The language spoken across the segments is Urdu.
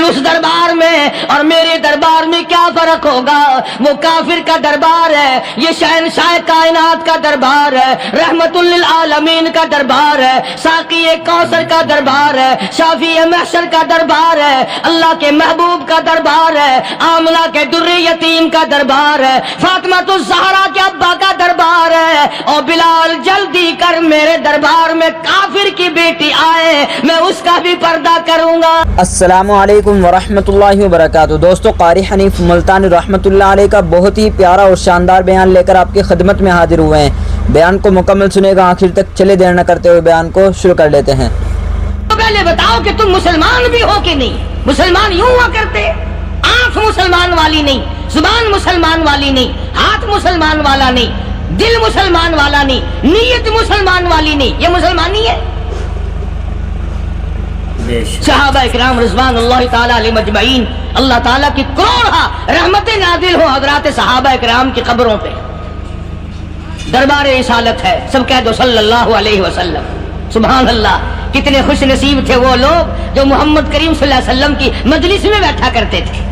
اس دربار میں اور میرے دربار میں کیا فرق ہوگا؟ وہ کافر کا دربار ہے، یہ شہنشاہ کائنات کا دربار ہے، رحمت للعالمین کا دربار ہے، ساقی کوثر کا دربار ہے، شافی محشر کا دربار ہے، اللہ کے محبوب کا دربار ہے، آمنہ کے در یتیم کا دربار ہے، فاطمہ الزہرا کے ابا کا دربار ہے۔ اور بلال جلدی کر میرے دربار میں کافر کی بیٹی آئے، میں اس کا بھی پردہ کروں گا۔ السلام علیکم ورحمۃ اللہ وبرکاتہ۔ دوستو، قاری حنیف ملتانی رحمۃ اللہ علیہ کا بہت ہی پیارا اور شاندار بیان لے کر آپ کی خدمت میں حاضر ہوئے ہیں۔ بیان کو مکمل سنے گا آخر تک، چلے دیر نہ کرتے ہوئے بیان کو شروع کر لیتے ہیں۔ تو پہلے بتاؤ کہ تم مسلمان بھی ہو کہ نہیں؟ مسلمان یوں ہوا کرتے، آنکھ مسلمان والی نہیں، زبان مسلمان والی نہیں، ہاتھ مسلمان والا نہیں، دل مسلمان والا نہیں، نیت مسلمان والی نہیں، یہ مسلمانی ہے؟ صحابہ اکرام رضوان اللہ تعالی علیہ مجمعین، اللہ تعالیٰ کی کروڑ رحمتیں نازل ہو حضرات صحابہ اکرام کی قبروں پہ۔ دربار رسالت ہے، سب کہہ دو صلی اللہ علیہ وسلم۔ سبحان اللہ، کتنے خوش نصیب تھے وہ لوگ جو محمد کریم صلی اللہ علیہ وسلم کی مجلس میں بیٹھا کرتے تھے۔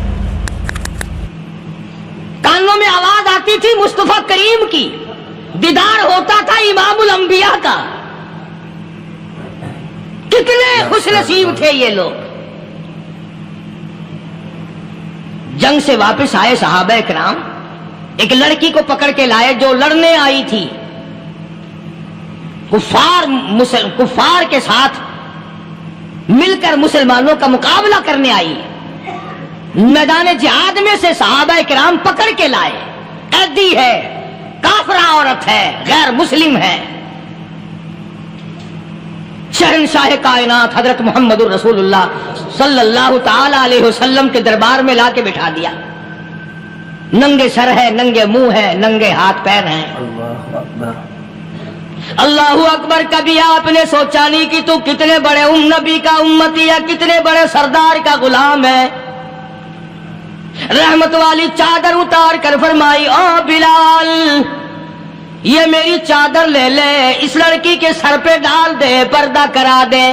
کانوں میں آواز آتی تھی مصطفیٰ کریم کی، دیدار ہوتا تھا امام الانبیاء کا۔ کتنے خوش نصیب تھے یہ لوگ۔ جنگ سے واپس آئے صحابہ کرام، ایک لڑکی کو پکڑ کے لائے جو لڑنے آئی تھی، کفار کے ساتھ مل کر مسلمانوں کا مقابلہ کرنے آئی۔ میدان جہاد میں سے صحابہ کرام پکڑ کے لائے، قیدی ہے، کافرہ عورت ہے، غیر مسلم ہے۔ شہنشاہ کائنات حضرت محمد الرسول اللہ صلی اللہ تعالی علیہ وسلم کے دربار میں لا کے بٹھا دیا۔ ننگے سر ہے، ننگے منہ ہے، ننگے ہاتھ پیر ہیں۔ اللہ اکبر۔ کبھی آپ نے سوچا نہیں کہ تو کتنے بڑے نبی کا امتی ہے، کتنے بڑے سردار کا غلام ہے؟ رحمت والی چادر اتار کر فرمائی، او بلال یہ میری چادر لے لے، اس لڑکی کے سر پہ ڈال دے، پردہ کرا دے۔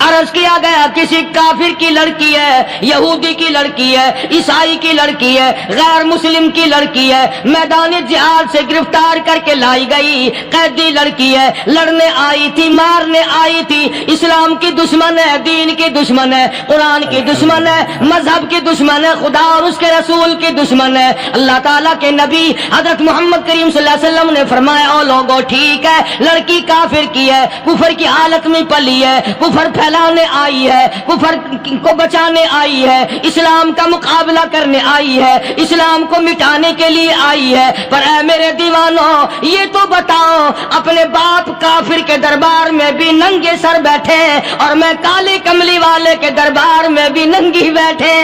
عرض کیا گیا کسی کافر کی لڑکی ہے، یہودی کی لڑکی ہے، عیسائی کی لڑکی ہے، غیر مسلم کی لڑکی ہے، میدان جہاد سے گرفتار کر کے لائی گئی، قیدی لڑکی ہے، لڑنے آئی تھی، مارنے آئی تھی، اسلام کی دشمن ہے، دین کی دشمن ہے، قرآن کی دشمن ہے، مذہب کی دشمن ہے، خدا اور اس کے رسول کی دشمن ہے۔ اللہ تعالیٰ کے نبی حضرت محمد کریم صلی اللہ علیہ وسلم نے فرمایا، او لوگو ٹھیک ہے، لڑکی کافر کی ہے، کفر کی حالت میں پلی ہے، کفر پھیلانے آئی ہے، کفر کو بچانے آئی ہے، اسلام کا مقابلہ کرنے آئی ہے، اسلام کو مٹانے کے لیے آئی ہے، پر اے میرے دیوانوں یہ تو بتاؤ، اپنے باپ کافر کے دربار میں بھی ننگے سر بیٹھے اور میں کالے کملی والے کے دربار میں بھی ننگی بیٹھے۔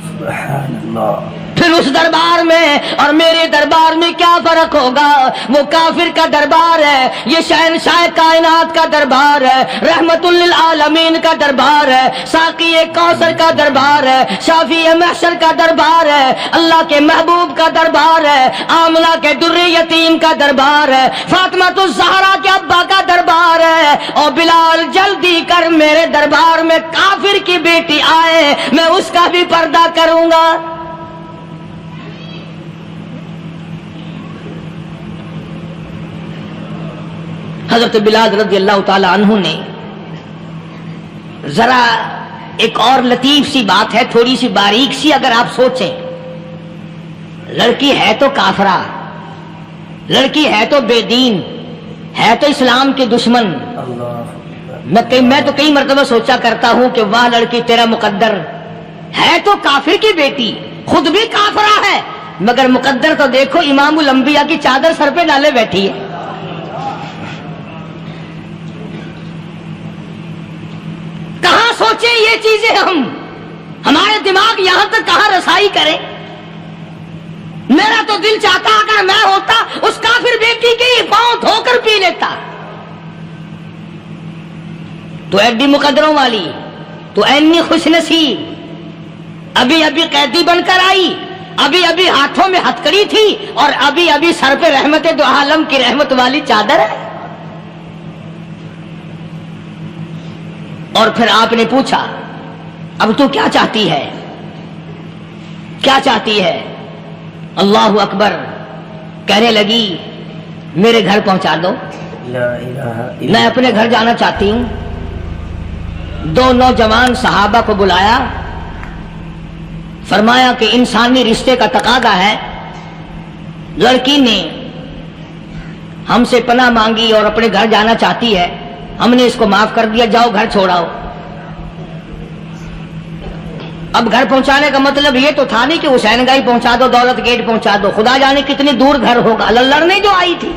سبحان اللہ۔ پھر اس دربار میں اور میرے دربار میں کیا فرق ہوگا؟ وہ کافر کا دربار ہے، یہ شہنشاہ کائنات کا دربار ہے، رحمت للعالمین کا دربار ہے، ساقی کوثر کا دربار ہے، شافی محشر کا دربار ہے، اللہ کے محبوب کا دربار ہے، آمنہ کے در یتیم کا دربار ہے، فاطمہ الزہرا کے ابا کا دربار ہے۔ اور بلال جلدی کر میرے دربار میں کافر کی بیٹی آئے، میں اس کا بھی پردہ کروں گا۔ حضرت بلال رضی اللہ تعالی عنہ نے ذرا ایک اور لطیف سی بات ہے، تھوڑی سی باریک سی، اگر آپ سوچیں، لڑکی ہے تو کافرہ، لڑکی ہے تو بے دین، ہے تو اسلام کے دشمن۔ میں تو کئی مرتبہ سوچا کرتا ہوں کہ واہ لڑکی تیرا مقدر ہے، تو کافر کی بیٹی، خود بھی کافرہ ہے، مگر مقدر تو دیکھو، امام الانبیاء کی چادر سر پہ ڈالے بیٹھی ہے۔ کہاں سوچیں یہ چیزیں، ہمارے دماغ یہاں تک کہاں رسائی کرے؟ میرا تو دل چاہتا اگر میں ہوتا اس کافر بیٹی کے ہی پاؤں دھو کر پی لیتا۔ تو ایڈی مقدروں والی، تو اینی خوش نصیب، ابھی قیدی بن کر آئی، ابھی ہاتھوں میں ہتکڑی تھی، اور ابھی سر پہ رحمت دو عالم کی رحمت والی چادر ہے۔ اور پھر آپ نے پوچھا اب تو کیا چاہتی ہے، کیا چاہتی ہے؟ اللہ اکبر، کہنے لگی میرے گھر پہنچا دو، میں اپنے گھر جانا چاہتی ہوں۔ دو نوجوان صحابہ کو بلایا، فرمایا کہ انسانی رشتے کا تقاضا ہے، لڑکی نے ہم سے پناہ مانگی اور اپنے گھر جانا چاہتی ہے، ہم نے اس کو معاف کر دیا، جاؤ گھر چھوڑاؤ۔ اب گھر پہنچانے کا مطلب یہ تو تھا نہیں کہ حسین گائی پہنچا دو، دولت گیٹ پہنچا دو، خدا جانے کتنی دور گھر ہوگا، لڑنے جو آئی تھی۔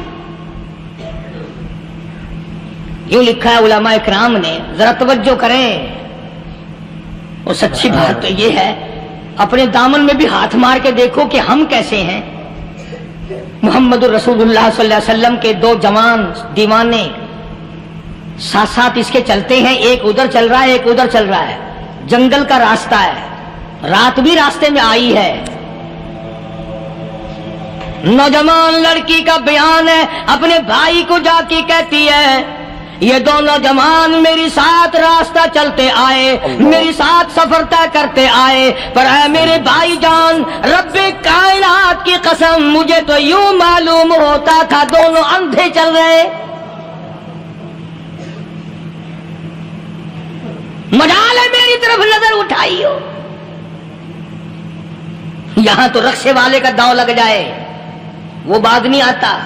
یوں لکھا ہے علماء اکرام نے، ذرا توجہ کریں، اور سچی بات تو یہ ہے اپنے دامن میں بھی ہاتھ مار کے دیکھو کہ ہم کیسے ہیں۔ محمد رسول اللہ صلی اللہ علیہ وسلم کے دو جوان دیوانے ساتھ ساتھ اس کے چلتے ہیں، ایک ادھر چل رہا ہے ایک ادھر چل رہا ہے، جنگل کا راستہ ہے، رات بھی راستے میں آئی ہے۔ نوجوان لڑکی کا بیان ہے، اپنے بھائی کو جا کے کہتی ہے یہ دو نوجوان میری ساتھ راستہ چلتے آئے، میری ساتھ سفر طے کرتے آئے، پر اے میرے بھائی جان، رب کائنات کی قسم مجھے تو یوں معلوم ہوتا تھا دونوں اندھے چل رہے، مجال ہے میری طرف نظر اٹھائی ہو۔ یہاں تو رکشے والے کا داؤ لگ جائے وہ بات نہیں آتا،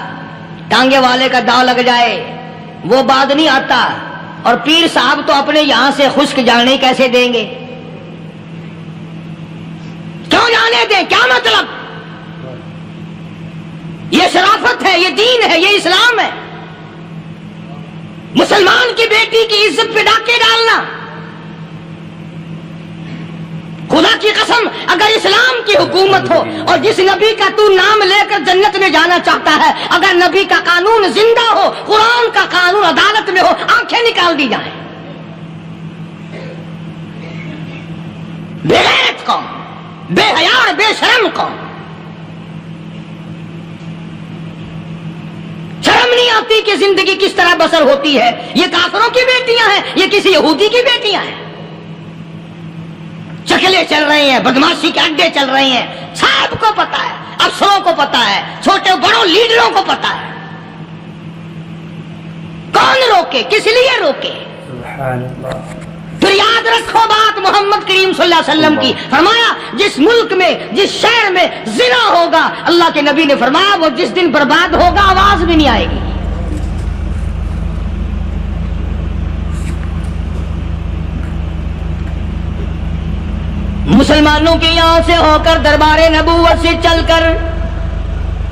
ٹانگے والے کا داؤ لگ جائے وہ بات نہیں آتا، اور پیر صاحب تو اپنے یہاں سے خشک جانے کیسے دیں گے؟ کیوں جانے دیں؟ کیا مطلب؟ یہ شرافت ہے، یہ دین ہے، یہ اسلام ہے۔ مسلمان کی بیٹی کی عزت پہ ڈاکے ڈالنا، خدا کی قسم اگر اسلام کی حکومت ہو اور جس نبی کا تو نام لے کر جنت میں جانا چاہتا ہے، اگر نبی کا قانون زندہ ہو، قرآن کا قانون عدالت میں ہو، آنکھیں نکال دی جائیں۔ بے غیرت قوم، بے حیا اور بے شرم قوم، شرم نہیں آتی کہ زندگی کس طرح بسر ہوتی ہے۔ یہ کافروں کی بیٹیاں ہیں، یہ کسی یہودی کی بیٹیاں ہیں، چکلے چل رہے ہیں، بدماشی کے اڈے چل رہے ہیں، سب کو پتا ہے، افسروں کو پتا ہے، چھوٹے بڑوں لیڈروں کو پتا ہے۔ کون روکے؟ کس لیے روکے؟ سبحان اللہ۔ پھر یاد رکھو بات محمد کریم صلی اللہ علیہ وسلم کی، فرمایا جس ملک میں جس شہر میں زنا ہوگا، اللہ کے نبی نے فرمایا وہ جس دن برباد ہوگا آواز بھی نہیں آئے گی۔ مسلمانوں کے یہاں سے ہو کر دربار نبوت سے چل کر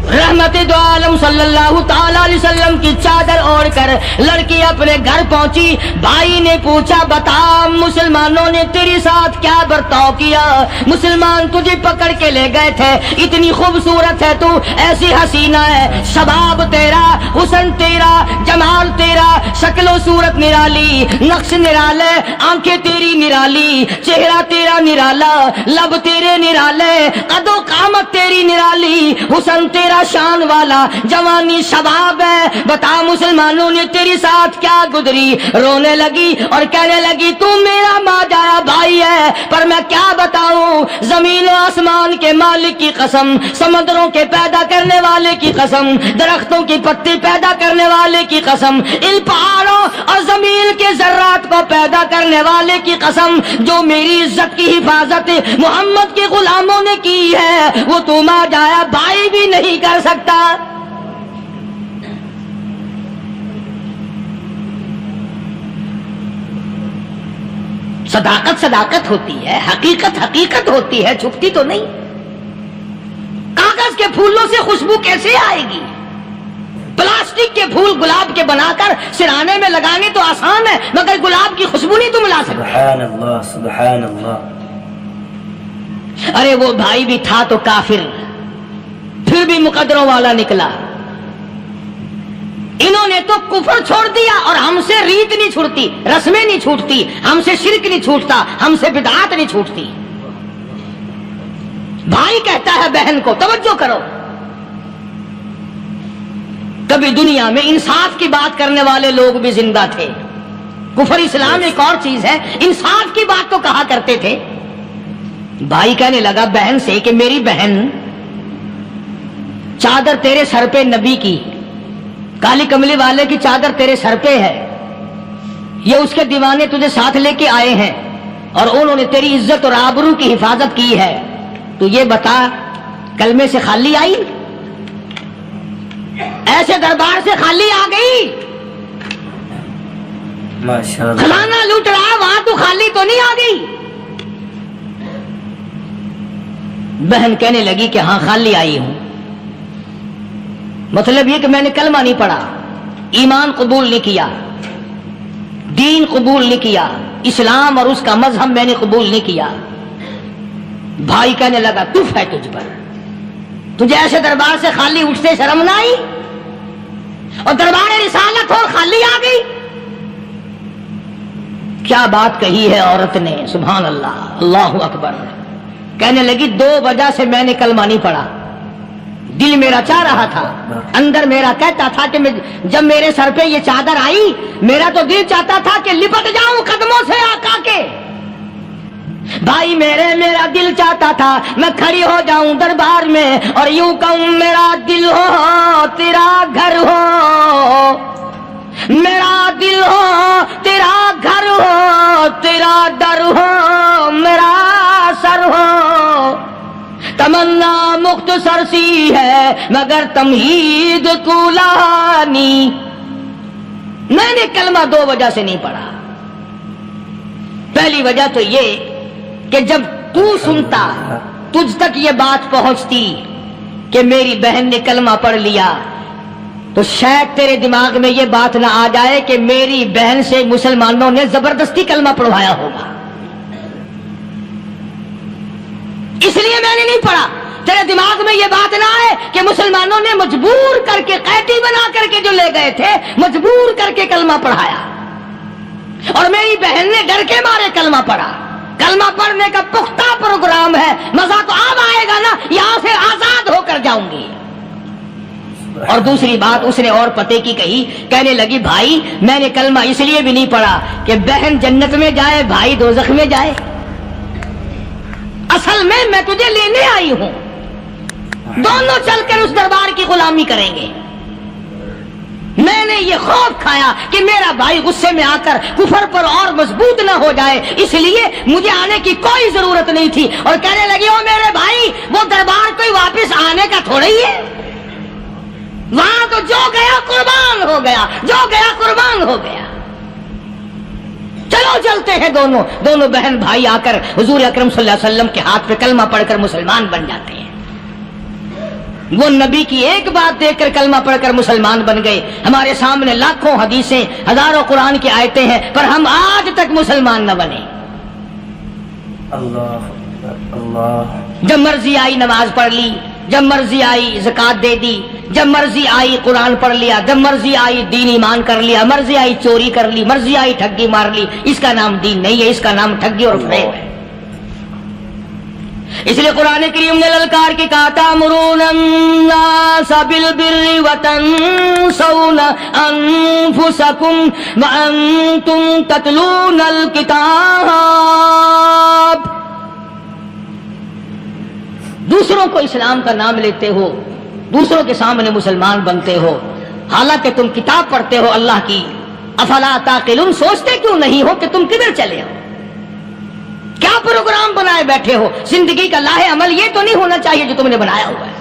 رحمت دو عالم صلی اللہ تعالی علیہ وسلم کی چادر اوڑھ کر لڑکی اپنے گھر پہنچی۔ بھائی نے پوچھا بتا مسلمانوں نے تیری ساتھ کیا برتاؤ کیا؟ مسلمان تجھے پکڑ کے لے گئے تھے، اتنی خوبصورت ہے تو، ایسی حسینہ ہے، شباب تیرا، حسن تیرا، جمال تیرا، شکل و صورت نرالی، نقش نرالے، آنکھیں تیری نرالی، چہرہ تیرا نرالا، لب تیرے نرالے، قد و قامت تیری نرالی، حسن تیرا شان والا، جوانی شباب ہے، بتا مسلمانوں نے تیری ساتھ کیا گزری؟ رونے لگی اور کہنے لگی تو میرا ماجایا بھائی ہے، پر میں کیا بتاؤں، زمین و آسمان کے مالک کی قسم، سمندروں کے پیدا کرنے والے کی قسم، درختوں کی پتی پیدا کرنے والے کی قسم، ان پہاڑوں اور زمین کے ذرات کو پیدا کرنے والے کی قسم، جو میری عزت کی حفاظت محمد کے غلاموں نے کی ہے، وہ تو ماجایا بھائی بھی نہیں کر سکتا۔ صداقت صداقت ہوتی ہے، حقیقت حقیقت ہوتی ہے، چھپتی تو نہیں۔ کاغذ کے پھولوں سے خوشبو کیسے آئے گی؟ پلاسٹک کے پھول گلاب کے بنا کر سرانے میں لگانے تو آسان ہے، مگر گلاب کی خوشبو نہیں تم لا سکتے۔ سبحان اللہ، سبحان اللہ۔ ارے وہ بھائی بھی تھا تو کافر، پھر بھی مقدروں والا نکلا۔ انہوں نے تو کفر چھوڑ دیا، اور ہم سے ریت نہیں چھوٹتی، رسمیں نہیں چھوٹتی، ہم سے شرک نہیں چھوٹتا، ہم سے بدعات نہیں چھوٹتی۔ بھائی کہتا ہے بہن کو، توجہ کرو، کبھی دنیا میں انصاف کی بات کرنے والے لوگ بھی زندہ تھے، کفر اسلام ایک اور چیز ہے. انصاف کی بات تو کہا کرتے تھے. بھائی کہنے لگا بہن سے کہ میری بہن چادر تیرے سر پہ نبی کی، کالی کملی والے کی چادر تیرے سر پہ ہے، یہ اس کے دیوانے تجھے ساتھ لے کے آئے ہیں اور انہوں نے تیری عزت اور آبرو کی حفاظت کی ہے، تو یہ بتا کلمے سے خالی آئی؟ ایسے دربار سے خالی آ گئی؟ ماشاءاللہ. خزانہ لوٹ رہا ہے وہاں تو خالی تو نہیں آ گئی؟ بہن کہنے لگی کہ ہاں خالی آئی ہوں. مطلب یہ کہ میں نے کلمہ نہیں پڑھا، ایمان قبول نہیں کیا، دین قبول نہیں کیا، اسلام اور اس کا مذہب میں نے قبول نہیں کیا. بھائی کہنے لگا تف ہے تجھ پر، تجھے ایسے دربار سے خالی اٹھتے شرم نہ آئی؟ اور دربار رسالت ہو خالی آ گئی؟ کیا بات کہی ہے عورت نے، سبحان اللہ، اللہ اکبر. کہنے لگی 2 وجہ سے میں نے کلمہ نہیں پڑھا. دل میرا چاہ رہا تھا، اندر میرا کہتا تھا کہ جب میرے سر پہ یہ چادر آئی میرا تو دل چاہتا تھا کہ لپٹ جاؤں قدموں سے آقا کے. بھائی میرا دل چاہتا تھا میں کھڑی ہو جاؤں دربار میں اور یوں کہوں میرا دل ہو تیرا گھر ہو، میرا دل ہو تیرا گھر ہو، تیرا در ہو میرا سر ہو. تمنا مختصر سی ہے مگر تمہید طولانی. میں نے کلمہ 2 وجہ سے نہیں پڑھا. پہلی وجہ تو یہ کہ جب تو سنتا، تجھ تک یہ بات پہنچتی کہ میری بہن نے کلمہ پڑھ لیا، تو شاید تیرے دماغ میں یہ بات نہ آ جائے کہ میری بہن سے مسلمانوں نے زبردستی کلمہ پڑھوایا ہوگا. اس لیے میں نے نہیں پڑھا. تیرے دماغ میں یہ بات نہ آئے کہ مسلمانوں نے مجبور کر کے قیدی بنا کر کے جو لے گئے تھے مجبور کر کے کلمہ پڑھایا اور میری بہن نے ڈر کے مارے کلمہ پڑھا. کلمہ پڑھنے کا پختہ پروگرام ہے، مزہ تو اب آئے گا نا، یہاں سے آزاد ہو کر جاؤں گی. اور دوسری بات اس نے اور پتے کی کہی. کہنے لگی بھائی میں نے کلمہ اس لیے بھی نہیں پڑھا کہ بہن جنت میں جائے بھائی دوزخ میں جائے. اصل میں تجھے لینے آئی ہوں، دونوں چل کر اس دربار کی غلامی کریں گے. میں نے یہ خوف کھایا کہ میرا بھائی غصے میں آ کر کفر پر اور مضبوط نہ ہو جائے، اس لیے مجھے آنے کی کوئی ضرورت نہیں تھی. اور کہنے لگی او میرے بھائی وہ دربار کوئی واپس آنے کا تھوڑا ہی ہے، وہاں تو جو گیا قربان ہو گیا، جو گیا قربان ہو گیا. چلو چلتے ہیں. دونوں بہن بھائی آ کر حضور اکرم صلی اللہ علیہ وسلم کے ہاتھ پہ کلمہ پڑھ کر مسلمان بن جاتے ہیں. وہ نبی کی ایک بات دیکھ کر کلمہ پڑھ کر مسلمان بن گئے. ہمارے سامنے لاکھوں حدیثیں، ہزاروں قرآن کی آیتیں ہیں، پر ہم آج تک مسلمان نہ بنے. اللہ. جب مرضی آئی نماز پڑھ لی، جب مرضی آئی زکات دے دی، جب مرضی آئی قرآن پڑھ لیا، جب مرضی آئی دین ایمان کر لیا، مرضی آئی چوری کر لی، مرضی آئی ٹھگی مار لی. اس کا نام دین نہیں ہے، اس کا نام ٹھگی اور فریب ہے. اس لیے قرآن کریم نے للکار کے کہا تأمرون الناس بالبر وتنسون انفسکم وانتم تتلون الکتاب. دوسروں کو اسلام کا نام لیتے ہو، دوسروں کے سامنے مسلمان بنتے ہو، حالانکہ تم کتاب پڑھتے ہو اللہ کی. افلا تعقلون، سوچتے کیوں نہیں ہو کہ تم کدھر چلے ہو؟ کیا پروگرام بنائے بیٹھے ہو؟ زندگی کا لاہ عمل یہ تو نہیں ہونا چاہیے جو تم نے بنایا ہوا ہے.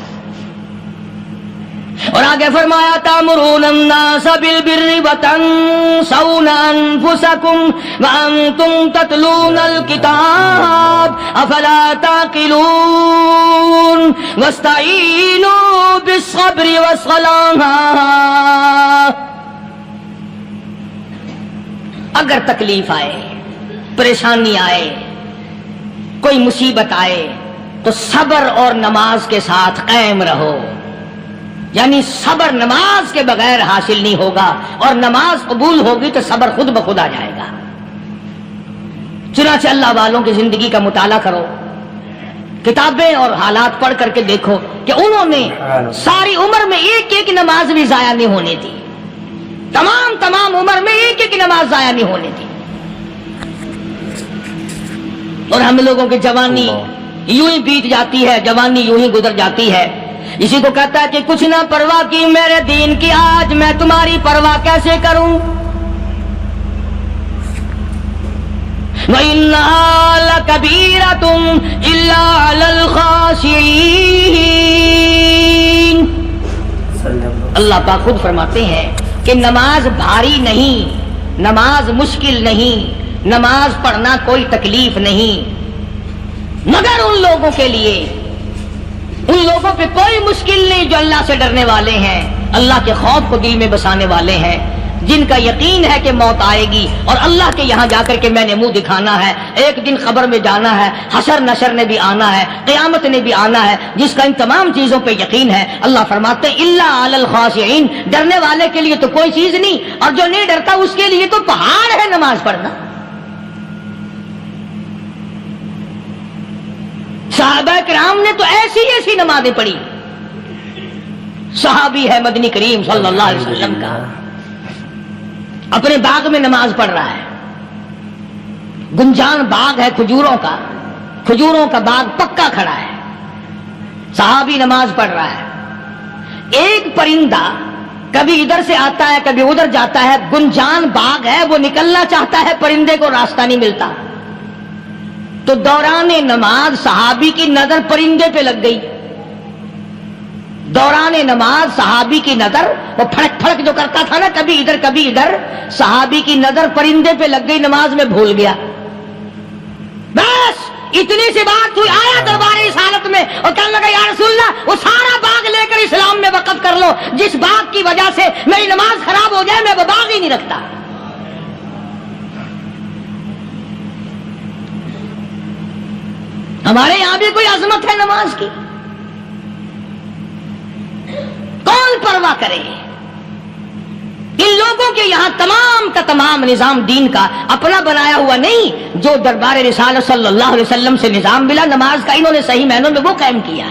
اور آگے فرمایا تأمرون الناس بالبر وتنسون انفسکم وانتم تتلون الکتاب افلا تعقلون واستعینوا بالصبر والصلاة. اگر تکلیف آئے، پریشانی آئے، کوئی مصیبت آئے تو صبر اور نماز کے ساتھ قائم رہو. یعنی صبر نماز کے بغیر حاصل نہیں ہوگا، اور نماز قبول ہوگی تو صبر خود بخود آ جائے گا. چنانچہ اللہ والوں کی زندگی کا مطالعہ کرو، کتابیں اور حالات پڑھ کر کے دیکھو کہ انہوں نے ساری عمر میں ایک ایک نماز بھی ضائع نہیں ہونے دی. تمام عمر میں ایک ایک نماز ضائع نہیں ہونے دی. اور ہم لوگوں کی جوانی یوں ہی بیت جاتی ہے, جوانی یوں ہی گزر جاتی ہے. اسی کو کہتا ہے کہ کچھ نہ پرواہ کی میرے دین کی, آج میں تمہاری پرواہ کیسے کروں. وَإِنَّهَا لَكَبِيرَةٌ إِلَّا عَلَى الْخَاشِعِينَ. اللہ پاک خود فرماتے ہیں کہ نماز بھاری نہیں, نماز مشکل نہیں, نماز پڑھنا کوئی تکلیف نہیں, مگر ان لوگوں کے لیے, ان لوگوں پہ کوئی مشکل نہیں جو اللہ سے ڈرنے والے ہیں, اللہ کے خوف کو دل میں بسانے والے ہیں, جن کا یقین ہے کہ موت آئے گی اور اللہ کے یہاں جا کر کے میں نے منہ دکھانا ہے, ایک دن خبر میں جانا ہے, حشر نشر نے بھی آنا ہے, قیامت نے بھی آنا ہے, جس کا ان تمام چیزوں پہ یقین ہے. اللہ فرماتے ہیں الا علی الخاشعین, ڈرنے والے کے لیے تو کوئی چیز نہیں, اور جو نہیں ڈرتا اس کے لیے تو پہاڑ ہے نماز پڑھنا. صحابہ کرام نے تو ایسی ایسی نمازیں پڑھی. صحابی ہے مدنی کریم صلی اللہ علیہ وسلم کا, اپنے باغ میں نماز پڑھ رہا ہے. گنجان باغ ہے کھجوروں کا, کھجوروں کا باغ پکا کھڑا ہے, صحابی نماز پڑھ رہا ہے. ایک پرندہ کبھی ادھر سے آتا ہے کبھی ادھر جاتا ہے, گنجان باغ ہے, وہ نکلنا چاہتا ہے, پرندے کو راستہ نہیں ملتا. تو دوران نماز صحابی کی نظر پرندے پہ لگ گئی. دوران نماز صحابی کی نظر, وہ پھڑک پھڑک جو کرتا تھا نا کبھی ادھر کبھی ادھر, صحابی کی نظر پرندے پہ لگ گئی, نماز میں بھول گیا. بس اتنی سی بات ہوئی, آیا دربار رسالت میں اور کہنے لگا یا رسول اللہ وہ سارا باغ لے کر اسلام میں وقف کر لو, جس باغ کی وجہ سے میری نماز خراب ہو جائے میں وہ باغ ہی نہیں رکھتا. ہمارے یہاں بھی کوئی عظمت ہے نماز کی, کون پرواہ کرے. ان لوگوں کے یہاں تمام کا تمام نظام دین کا اپنا بنایا ہوا نہیں, جو دربار رسالت صلی اللہ علیہ وسلم سے نظام ملا نماز کا, انہوں نے صحیح معنوں میں وہ قائم کیا.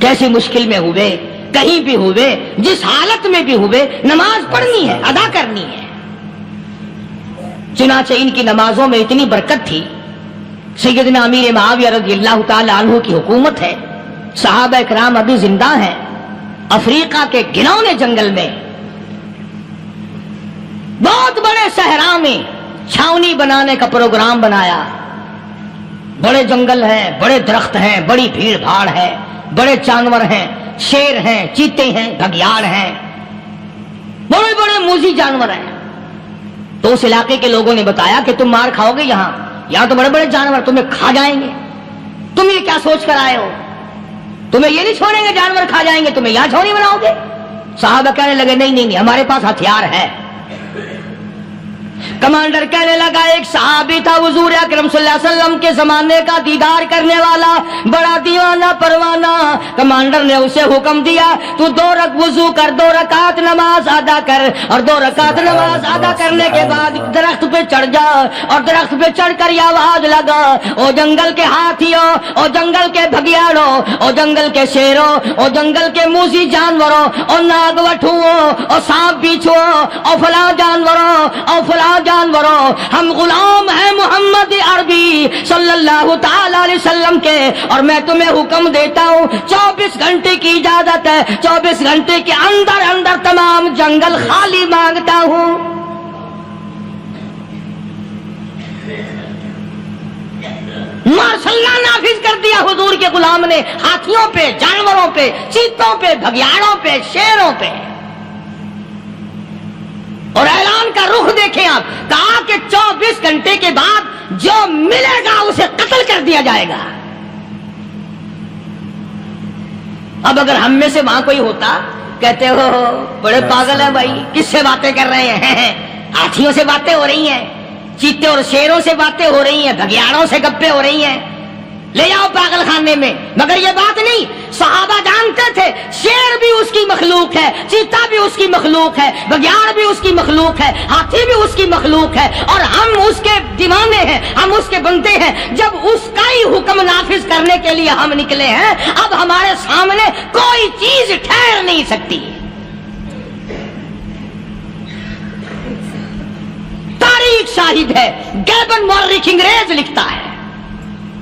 کیسی مشکل میں ہوئے, کہیں بھی ہوئے, جس حالت میں بھی ہوئے, نماز پڑھنی ہے, ادا کرنی ہے. چنانچہ ان کی نمازوں میں اتنی برکت تھی. سیدنا امیر معاویہ رضی اللہ تعالی عنہ کی حکومت ہے, صحابہ اکرام ابھی زندہ ہیں. افریقہ کے گھنونے جنگل میں بہت بڑے صحرا میں چھاونی بنانے کا پروگرام بنایا. بڑے جنگل ہیں, بڑے درخت ہیں, بڑی بھیڑ بھاڑ ہے, بڑے جانور ہیں, شیر ہیں, چیتے ہیں, گھگیاڑ ہیں, بڑے بڑے موذی جانور ہیں. تو اس علاقے کے لوگوں نے بتایا کہ تم مار کھاؤ گے, یہاں تو بڑے بڑے جانور تمہیں کھا جائیں گے, تم یہ کیا سوچ کر آئے ہو, تمہیں یہ نہیں چھوڑیں گے, جانور کھا جائیں گے, تمہیں یہاں چھوڑی بناؤ گے. صحابہ کہنے لگے نہیں ہمارے پاس ہتھیار ہے. کمانڈر کہنے لگا, ایک صحابی تھا حضور اکرم صلی اللہ علیہ وسلم کے زمانے کا دیدار کرنے والا, بڑا دیوانہ پروانہ. کمانڈر نے اسے حکم دیا تو 2 وضو کر, 2 رکعت نماز ادا کر, اور 2 رکعت نماز ادا کرنے کے بعد درخت پہ چڑھ جا, اور درخت پہ چڑھ کر یہ آواز لگا, او جنگل کے ہاتھیوں, او جنگل کے بھگیاڑوں, او جنگل کے شیروں, او جنگل کے موذی جانوروں, اور ناگ وٹھوؤں, اور سانپ بیچھوؤں, اور فلاں جانوروں, اور فلاں جانوروں, ہم غلام ہیں محمد عربی صلی اللہ تعالی علیہ وسلم کے, اور میں تمہیں حکم دیتا ہوں 24 گھنٹے کی اجازت ہے, 24 گھنٹے کے اندر اندر تمام جنگل خالی مانگتا ہوں. ماشاء اللہ نافذ کر دیا حضور کے غلام نے, ہاتھیوں پہ, جانوروں پہ, چیتوں پہ, بھگیاڑوں پہ, شیروں پہ. اور اعلان کا رخ دیکھیں آپ, کہا کہ 24 گھنٹے کے بعد جو ملے گا اسے قتل کر دیا جائے گا. اب اگر ہم میں سے وہاں کوئی ہوتا, کہتے ہو بڑے پاگل ہیں بھائی, کس سے باتیں کر رہے ہیں, ہاتھیوں سے باتیں ہو رہی ہیں, چیتے اور شیروں سے باتیں ہو رہی ہیں, بھگیاڑوں سے گپیں ہو رہی ہیں, لے جاؤ پاگل خانے میں. مگر یہ بات نہیں, صحابہ جانتے تھے شیر بھی اس کی مخلوق ہے, چیتا بھی اس کی مخلوق ہے, بگیاڑ بھی اس کی مخلوق ہے, ہاتھی بھی اس کی مخلوق ہے, اور ہم اس کے دیوانے ہیں, ہم اس کے بندے ہیں. جب اس کا ہی حکم نافذ کرنے کے لیے ہم نکلے ہیں, اب ہمارے سامنے کوئی چیز ٹھہر نہیں سکتی. شاہد ہے، گیبن مورخ انگریز لکھتا ہے،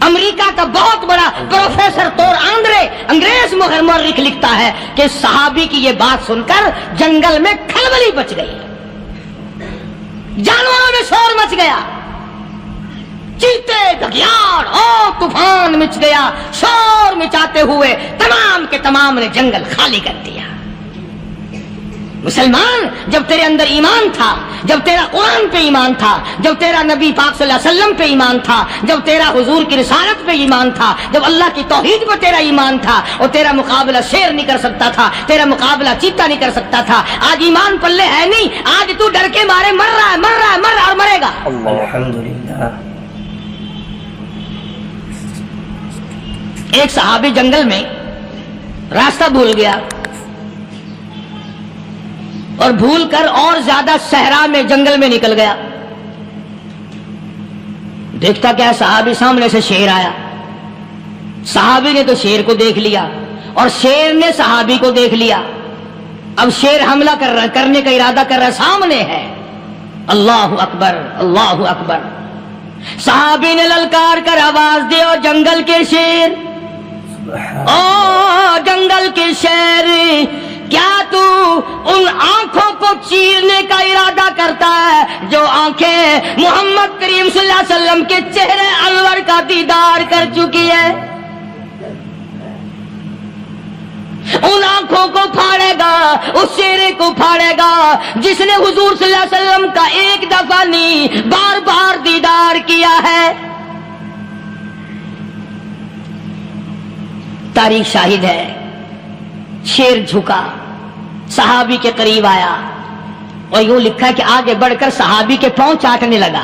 امریکہ کا بہت بڑا پروفیسر تور آندرے انگریز مورخ لکھتا ہے کہ صحابی کی یہ بات سن کر جنگل میں کھلبلی مچ گئی، جانوروں میں شور مچ گیا، چیتے گھگیاڑ اور طوفان مچ گیا، شور مچاتے ہوئے تمام کے تمام نے جنگل خالی کر دیا۔ مسلمان، جب تیرے اندر ایمان تھا، جب تیرا قرآن پہ ایمان تھا، جب تیرا نبی پاک صلی اللہ علیہ وسلم پہ ایمان تھا، جب تیرا حضور کی رسالت پہ ایمان تھا، جب اللہ کی توحید پہ تیرا ایمان تھا، اور تیرا مقابلہ شیر نہیں کر سکتا تھا، تیرا مقابلہ چیتا نہیں کر سکتا تھا، آج ایمان پلے ہے نہیں، آج تو ڈر کے مارے مر رہا ہے، مر رہا ہے، مر رہا ہے اور مرے گا۔ الحمدللہ۔ ایک صحابی جنگل میں راستہ بھول گیا اور بھول کر اور زیادہ صحرا میں جنگل میں نکل گیا، دیکھتا کیا صحابی سامنے سے شیر آیا، صحابی نے تو شیر کو دیکھ لیا اور شیر نے صحابی کو دیکھ لیا، اب شیر حملہ کرنے کا ارادہ کر رہا، سامنے ہے، اللہ اکبر اللہ اکبر، صحابی نے للکار کر آواز دے، اور جنگل کے شیر، او جنگل کے شیر، کیا تو ان آنکھوں کو چیرنے کا ارادہ کرتا ہے جو آنکھیں محمد کریم صلی اللہ علیہ وسلم کے چہرے انور کا دیدار کر چکی ہے؟ ان آنکھوں کو پھاڑے گا، اس چہرے کو پھاڑے گا جس نے حضور صلی اللہ علیہ وسلم کا ایک دفعہ نہیں بار بار دیدار کیا ہے۔ تاریخ شاہد ہے، شیر جھکا، صحابی کے قریب آیا اور یوں لکھا کہ آگے بڑھ کر صحابی کے پاؤں چاٹنے لگا،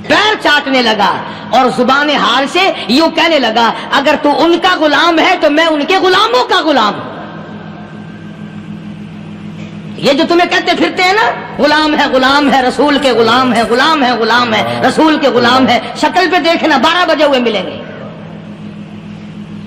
پیر چاٹنے لگا، اور زبان حال سے یوں کہنے لگا، اگر تو ان کا غلام ہے تو میں ان کے غلاموں کا غلام ہوں۔ یہ جو تمہیں کہتے پھرتے ہیں نا، غلام ہے رسول کے غلام ہے، غلام ہے رسول کے غلام ہے، شکل پہ دیکھنا 12 بجے ہوئے ملیں گے،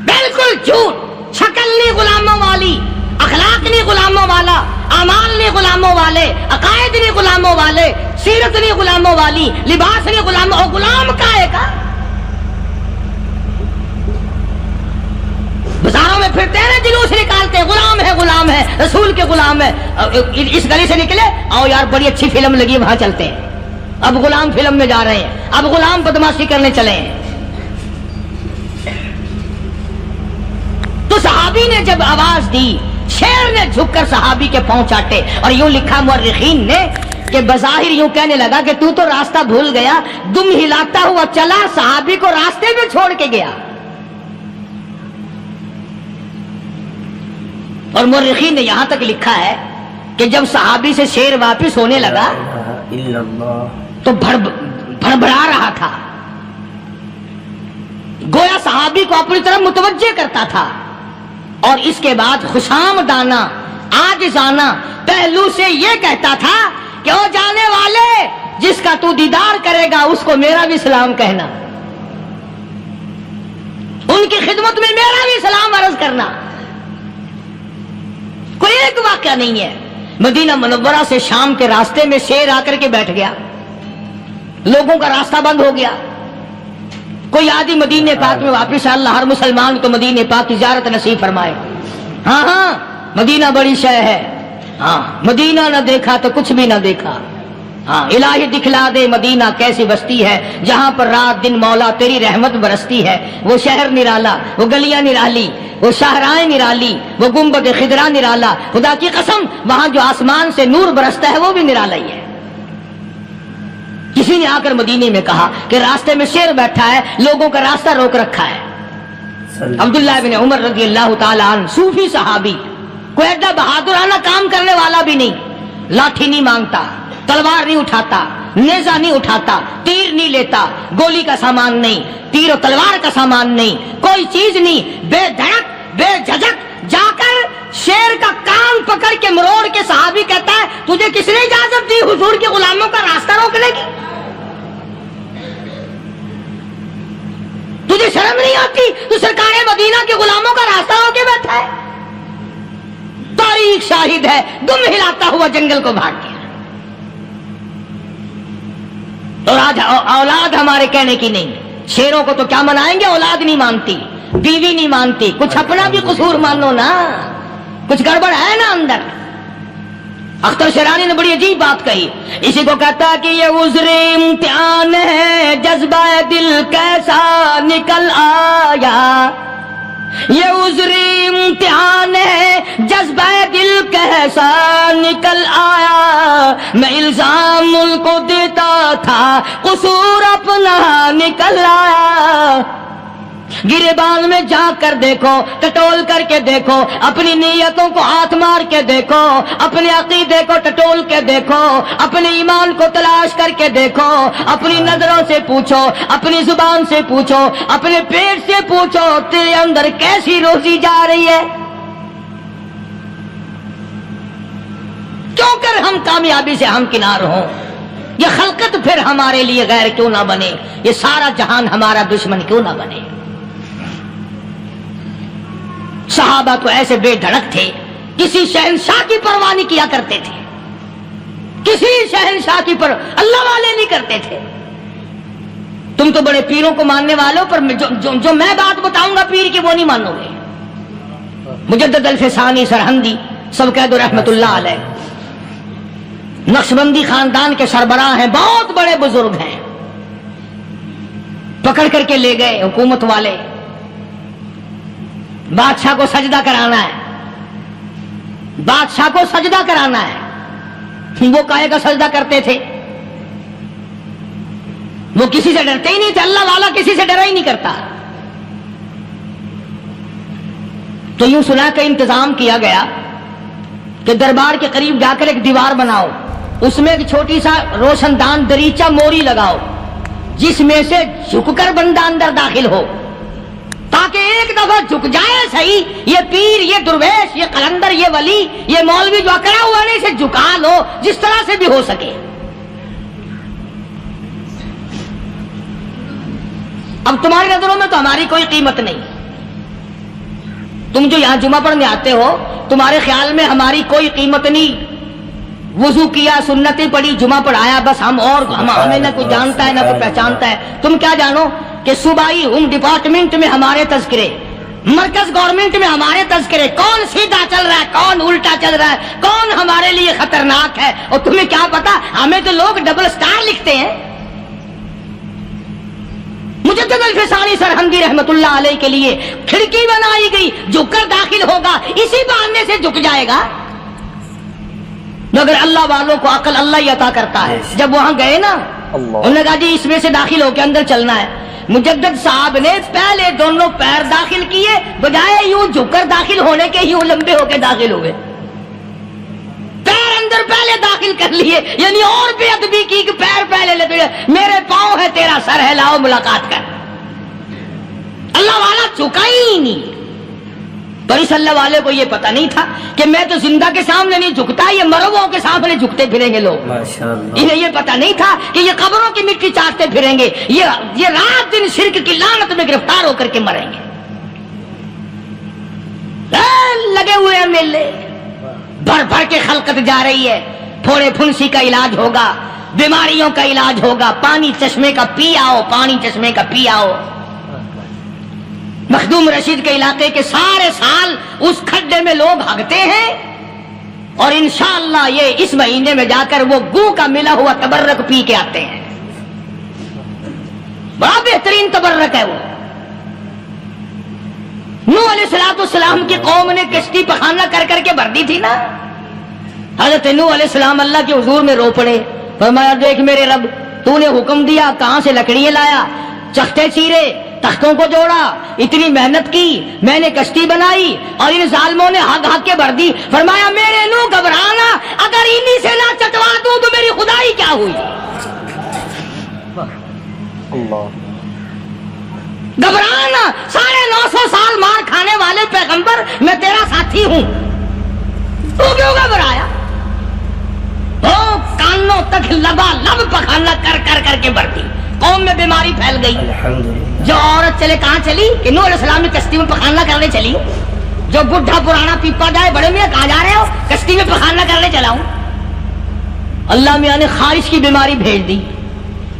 بالکل جھوٹ، شکل نہیں غلاموں والی، اخلاق نہیں غلاموں والا، اعمال نہیں غلاموں والے، عقائد نہیں غلاموں والے، سیرت نہیں غلاموں والی، لباس نہیں غلاموں، اور غلام کائے کا؟ بازاروں میں پھرتے ہیں نا، جلوس نکالتے ہیں، غلام ہے رسول کے غلام ہے، اس گلی سے نکلے، آؤ یار بڑی اچھی فلم لگی وہاں چلتے ہیں، اب غلام فلم میں جا رہے ہیں، اب غلام بدماشی کرنے چلے ہیں۔ تو صحابی نے جب آواز دی، شیر نے جھک کر صحابی کے پاؤں چاٹے، اور یوں لکھا مورخین نے کہ بظاہر یوں کہنے لگا کہ تو راستہ بھول گیا، دم ہلاتا ہوا چلا، صحابی کو راستے میں چھوڑ کے گیا۔ اور مورخین نے یہاں تک لکھا ہے کہ جب صحابی سے شیر واپس ہونے لگا تو بھڑبڑا رہا تھا، گویا صحابی کو اپنی طرف متوجہ کرتا تھا، اور اس کے بعد خوشامدانہ عاجزانہ پہلو سے یہ کہتا تھا کہ او جانے والے، جس کا تو دیدار کرے گا اس کو میرا بھی سلام کہنا، ان کی خدمت میں میرا بھی سلام عرض کرنا۔ کوئی ایک واقعہ نہیں ہے، مدینہ منورہ سے شام کے راستے میں شیر آ کر کے بیٹھ گیا، لوگوں کا راستہ بند ہو گیا، کوئی آدھی مدینے پاک میں واپس، اللہ ہر مسلمان کو مدینے پاک کی زیارت نصیب فرمائے۔ ہاں مدینہ بڑی شے ہے، ہاں مدینہ نہ دیکھا تو کچھ بھی نہ دیکھا، ہاں الہی دکھلا دے مدینہ کیسی بستی ہے جہاں پر رات دن مولا تیری رحمت برستی ہے، وہ شہر نرالا، وہ گلیاں نرالی، وہ شاہراہیں نرالی، وہ گنبد خضرا نرالا، خدا کی قسم وہاں جو آسمان سے نور برستا ہے وہ بھی نرالا ہی ہے۔ کسی نے آ کر مدینے میں کہا کہ راستے میں شیر بیٹھا ہے، لوگوں کا راستہ روک رکھا ہے۔ عبداللہ بن عمر رضی اللہ تعالی عنہ، صوفی صحابی، کوئی ایڈا بہادرانہ کام کرنے والا بھی نہیں، لاٹھی نہیں مانگتا، تلوار نہیں اٹھاتا، نیزہ نہیں اٹھاتا، تیر نہیں لیتا، گولی کا سامان نہیں، تیر و تلوار کا سامان نہیں، کوئی چیز نہیں، بے دھڑک بے جھجک جا کر شیر کا کان پکڑ کے مروڑ کے صحابی کہتا ہے، تجھے کس نے اجازت دی حضور کے غلاموں کا راستہ روکنے کی؟ تجھے شرم نہیں آتی؟ تو سرکار مدینہ کے غلاموں کا راستہ روکے بیٹھا ہے۔ تاریخ شاہد ہے، دم ہلاتا ہوا جنگل کو بھاگ گیا۔ اور آج اولاد ہمارے کہنے کی نہیں. شیروں کو تو کیا منائیں گے, اولاد نہیں مانتی, بیوی نہیں مانتی, کچھ اپنا بھی قصور مانو نا, کچھ گڑبڑ ہے نا اندر. اختر شیرانی نے بڑی عجیب بات کہی, اسی کو کہتا کہ یہ عذر امتحان ہے جذبہ دل کیسا نکل آیا, یہ عذر امتحان ہے جذبہ دل کیسا نکل آیا, میں الزام ان کو دیتا تھا قصور اپنا نکل آیا. گریبان میں جا کر دیکھو, ٹٹول کر کے دیکھو, اپنی نیتوں کو ہاتھ مار کے دیکھو, اپنے عقیدے کو ٹٹول کے دیکھو, اپنے ایمان کو تلاش کر کے دیکھو, اپنی نظروں سے پوچھو, اپنی زبان سے پوچھو, اپنے پیٹ سے پوچھو, تیرے اندر کیسی روزی جا رہی ہے. کیوں کر ہم کامیابی سے ہمکنار ہوں؟ یہ خلقت پھر ہمارے لیے غیر کیوں نہ بنے, یہ سارا جہان ہمارا دشمن کیوں نہ بنے. صحابہ تو ایسے بے دھڑک تھے, کسی شہنشاہ کی پرواہ نہیں کیا کرتے تھے, کسی شہنشاہ کی اللہ والے نہیں کرتے تھے. تم تو بڑے پیروں کو ماننے والوں, پر جو میں بات بتاؤں گا پیر کی وہ نہیں مانو گے. مجدد الفسانی سرہندی سب کہہ دو رحمت اللہ علیہ, نقشبندی خاندان کے سربراہ ہیں, بہت بڑے بزرگ ہیں. پکڑ کر کے لے گئے حکومت والے, بادشاہ کو سجدہ کرانا ہے, بادشاہ کو سجدہ کرانا ہے. وہ کاہے کا سجدہ کرتے تھے؟ وہ کسی سے ڈرتے ہی نہیں تھے, اللہ والا کسی سے ڈرا ہی نہیں کرتا. تو یوں سنا کا انتظام کیا گیا کہ دربار کے قریب جا کر ایک دیوار بناؤ, اس میں ایک چھوٹی سا روشن دان دریچہ موری لگاؤ, جس میں سے جھک کر بندہ اندر داخل ہو, تاکہ ایک دفعہ جھک جائے صحیح. یہ پیر, یہ درویش, یہ قلندر, یہ ولی, یہ مولوی جو اکڑا ہوا نہیں, اسے جھکا لو جس طرح سے بھی ہو سکے. اب تمہاری نظروں میں تو ہماری کوئی قیمت نہیں. تم جو یہاں جمعہ پڑھنے آتے ہو, تمہارے خیال میں ہماری کوئی قیمت نہیں. وضو کیا, سنتیں پڑھی, جمعہ پڑھایا, بس ہمیں نہ کوئی جانتا ہے نہ کوئی پہچانتا ہے. تم کیا جانو کہ صوبائی ہوم ڈپارٹمنٹ میں ہمارے تذکرے, مرکز گورنمنٹ میں ہمارے تذکرے, کون سیدھا چل رہا ہے, کون الٹا چل رہا ہے, کون ہمارے لیے خطرناک ہے. اور تمہیں کیا پتا, ہمیں تو لوگ ڈبل سٹار لکھتے ہیں. مجدد الفسانی سرہندی رحمت اللہ علیہ کے لیے کھڑکی بنائی گئی, جھک کر داخل ہوگا, اسی بہانے سے جھک جائے گا. مگر اللہ والوں کو عقل اللہ ہی عطا کرتا ہے. جب وہاں گئے نا, انہوں نے کہا جی اس میں سے داخل ہو کے اندر چلنا ہے. مجدد صاحب نے پہلے دونوں پیر داخل کیے, بجائے یوں جھک کر داخل ہونے کے یوں لمبے ہو کے داخل ہوئے. پیر اندر پہلے داخل کر لیے, یعنی اور بے ادبی کی کہ پیر پہلے لے گئے. میرے پاؤں ہے تیرا سر ہے, لاؤ ملاقات کر. اللہ والا جھکا ہی نہیں. پر اس اللہ والے کو یہ پتہ نہیں تھا کہ میں تو زندہ کے سامنے نہیں جھکتا, یہ مرووں کے سامنے جھکتے پھریں گے لوگ. انہیں یہ پتہ نہیں تھا کہ یہ قبروں کی مٹی چاٹتے پھریں گے, یہ رات دن شرک کی لعنت میں گرفتار ہو کر کے مریں گے. لگے ہوئے ہیں میلے, بھر بھر کے خلقت جا رہی ہے. پھوڑے پھنسی کا علاج ہوگا, بیماریوں کا علاج ہوگا, پانی چشمے کا پی آؤ, پانی چشمے کا پی آؤ. مخدوم رشید کے علاقے کے سارے سال اس کھڈے میں لوگ ہگتے ہیں, اور انشاءاللہ یہ اس مہینے میں جا کر وہ گو کا ملا ہوا تبرک پی کے آتے ہیں. بڑا بہترین تبرک ہے وہ. نوح علیہ السلام کی قوم نے کشتی پخانہ کر کر کے بھر دی تھی نا. حضرت نوح علیہ السلام اللہ کے حضور میں رو پڑے, فرمایا دیکھ میرے رب, تو نے حکم دیا, کہاں سے لکڑیاں لایا, چختے چیرے, تختوں کو جوڑا, اتنی محنت کی, میں نے کشتی بنائی, اور ان ظالموں نے ہگ ہگ کے بھر دی. فرمایا میرے نو گھبرانا, اگر انہی سے نہ چٹوا دوں تو میری خدائی کیا ہوئی. گھبرانا, 950 سال مار کھانے والے پیغمبر, میں تیرا ساتھی ہوں, تو کیوں گھبرایا. کانوں تک لبا لب پخانا کر کر کر کے بھر دی. قوم میں بیماری پھیل گئی. جو عورت چلے کہاں چلی, کہ نوح علیہ السلام نے کشتی میں پخانا کرنے چلی. جو بڈھا پرانا پیپا جائے, بڑے میاں کہاں جا رہے ہو, کشتی میں پخانا کرنے چلا ہوں. اللہ میاں نے خارش کی بیماری بھیج دی.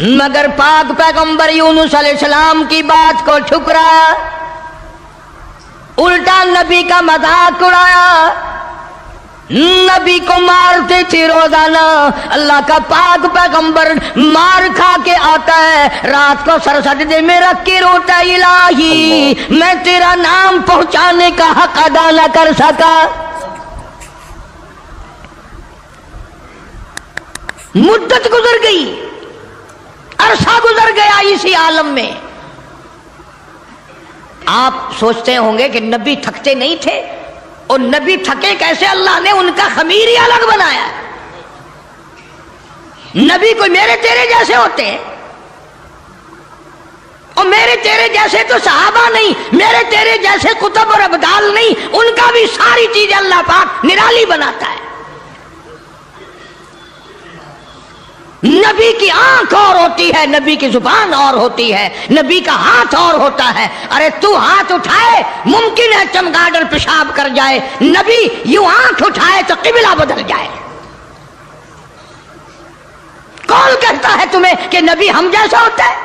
مگر پاک پیغمبر یونس علیہ السلام کی بات کو ٹھکرایا، الٹا نبی کا مذاق اڑایا، نبی کو مارتے تھے روزانہ۔ اللہ کا پاک پیغمبر مار کھا کے آتا ہے، رات کو سر سجدے میں رکھ کے روتا، الہی میں تیرا نام پہنچانے کا حق ادا نہ کر سکا۔ مدت گزر گئی، عرصہ گزر گیا اسی عالم میں۔ آپ سوچتے ہوں گے کہ نبی تھکتے نہیں تھے، اور نبی تھکے کیسے؟ اللہ نے ان کا خمیر ہی الگ بنایا۔ نبی کوئی میرے تیرے جیسے ہوتے ہیں، اور میرے تیرے جیسے تو صحابہ نہیں، میرے تیرے جیسے کتب اور ابدال نہیں، ان کا بھی ساری چیزیں اللہ پاک نرالی بناتا ہے۔ نبی کی آنکھ اور ہوتی ہے، نبی کی زبان اور ہوتی ہے، نبی کا ہاتھ اور ہوتا ہے۔ ارے تو ہاتھ اٹھائے ممکن ہے چمگادڑ پیشاب کر جائے، نبی یوں آنکھ اٹھائے تو قبلہ بدل جائے۔ کون کہتا ہے تمہیں کہ نبی ہم جیسا ہوتا ہے؟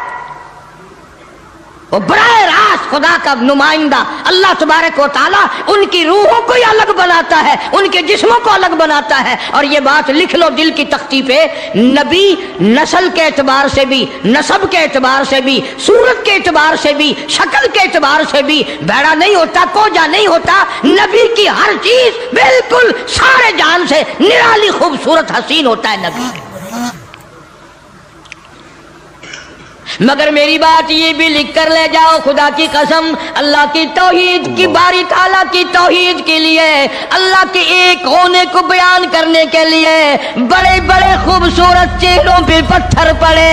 وہ براہ راست خدا کا نمائندہ اللہ تبارک و تعالیٰ ان کی روحوں کو ہی الگ بناتا ہے، ان کے جسموں کو الگ بناتا ہے۔ اور یہ بات لکھ لو دل کی تختی پہ، نبی نسل کے اعتبار سے بھی، نسب کے اعتبار سے بھی، صورت کے اعتبار سے بھی، شکل کے اعتبار سے بھی بھیڑا نہیں ہوتا، کوجا نہیں ہوتا۔ نبی کی ہر چیز بالکل سارے جان سے نرالی خوبصورت حسین ہوتا ہے نبی۔ مگر میری بات یہ بھی لکھ کر لے جاؤ، خدا کی قسم، اللہ کی توحید کی، باری تعالیٰ کی توحید کے لیے، اللہ کے ایک ہونے کو بیان کرنے کے لیے بڑے بڑے خوبصورت چہروں پہ پتھر پڑے۔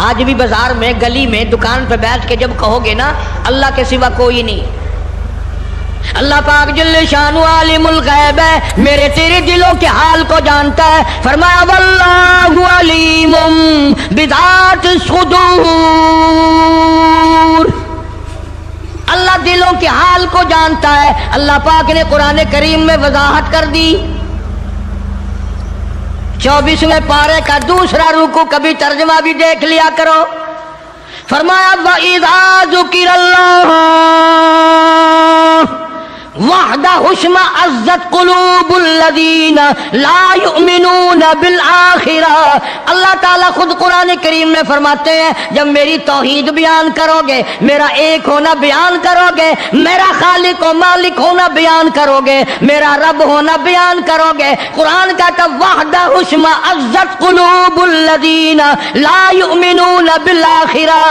آج بھی بازار میں، گلی میں، دکان پہ بیٹھ کے جب کہو گے نا اللہ کے سوا کوئی نہیں، اللہ پاک جل شانہ عالم الغیب ہے، میرے تیرے دلوں کے حال کو جانتا ہے۔ فرمایا واللہ علیم بذات الصدور، اللہ دلوں کے حال کو جانتا ہے۔ اللہ پاک نے قرآن کریم میں وضاحت کر دی، 24ویں پارے کا دوسرا رکوع، کبھی ترجمہ بھی دیکھ لیا کرو۔ فرمایا وَإِذَا ذُكِرَ اللَّهُ وحدہ اشمئزت قلوب الذین لا یؤمنون بالآخرہ۔ اللہ تعالیٰ خود قرآن کریم میں فرماتے ہیں جب میری توحید بیان کرو گے، میرا ایک ہونا بیان کرو گے، میرا خالق و مالک ہونا بیان کرو گے، میرا رب ہونا بیان کرو گے، قرآن کہتا وحدہ اشمئزت قلوب الذین لا یؤمنون بالآخرہ،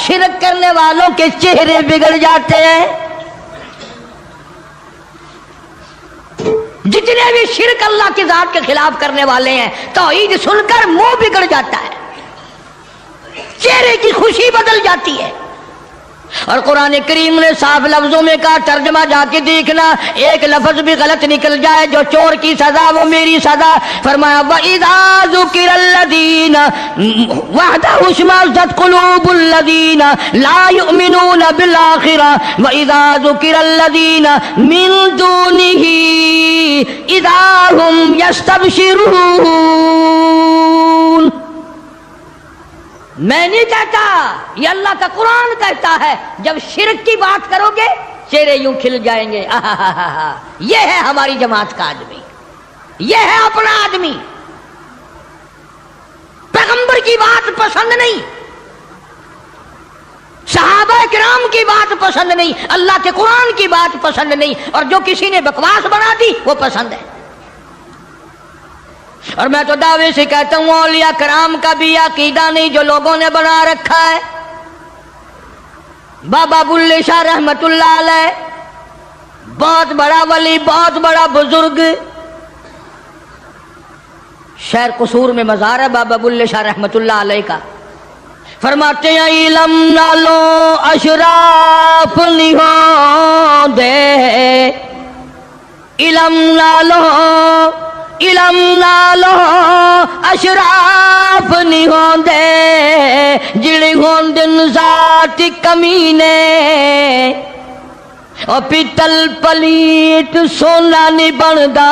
شرک کرنے والوں کے چہرے بگڑ جاتے ہیں۔ جتنے بھی شرک اللہ کی ذات کے خلاف کرنے والے ہیں، توحید سن کر منہ بگڑ جاتا ہے، چہرے کی خوشی بدل جاتی ہے۔ اور قرآن کریم نے صاف لفظوں میں کہا، ترجمہ جا کے دیکھنا، ایک لفظ بھی غلط نکل جائے، جو چور کی سزا وہ میری سزا۔ فرمایا وَإِذَا ذُكِرَ الَّذِينَ وَحْدَهُ اشْمَئَزَّتْ قُلُوبُ الَّذِينَ لَا يُؤْمِنُونَ بِالْآخِرَةِ وَإِذَا ذُكِرَ الَّذِينَ مِن دُونِهِ إِذَا هُمْ يَسْتَبْشِرُونَ۔ میں نہیں کہتا، یہ اللہ کا قرآن کہتا ہے، جب شرک کی بات کرو گے چہرے یوں کھل جائیں گے۔ یہ ہے ہماری جماعت کا آدمی، یہ ہے اپنا آدمی۔ پیغمبر کی بات پسند نہیں، صحابہ کرام کی بات پسند نہیں، اللہ کے قرآن کی بات پسند نہیں، اور جو کسی نے بکواس بنا دی وہ پسند ہے۔ اور میں تو دعوے سے کہتا ہوں اولیاء کرام کا بھی عقیدہ نہیں جو لوگوں نے بنا رکھا ہے۔ بابا بلے شاہ رحمت اللہ علیہ بہت بڑا ولی، بہت بڑا بزرگ، شہر قصور میں مزار ہے بابا بلے شاہ رحمت اللہ علیہ کا۔ فرماتے ہیں علم نالو اشراف نہیں ہو دے، علم نالو اشراف نہیں ہوندے، جڑے ہوندن ذات کمینے، اور پیتل پلیٹ سونا نہیں بندا،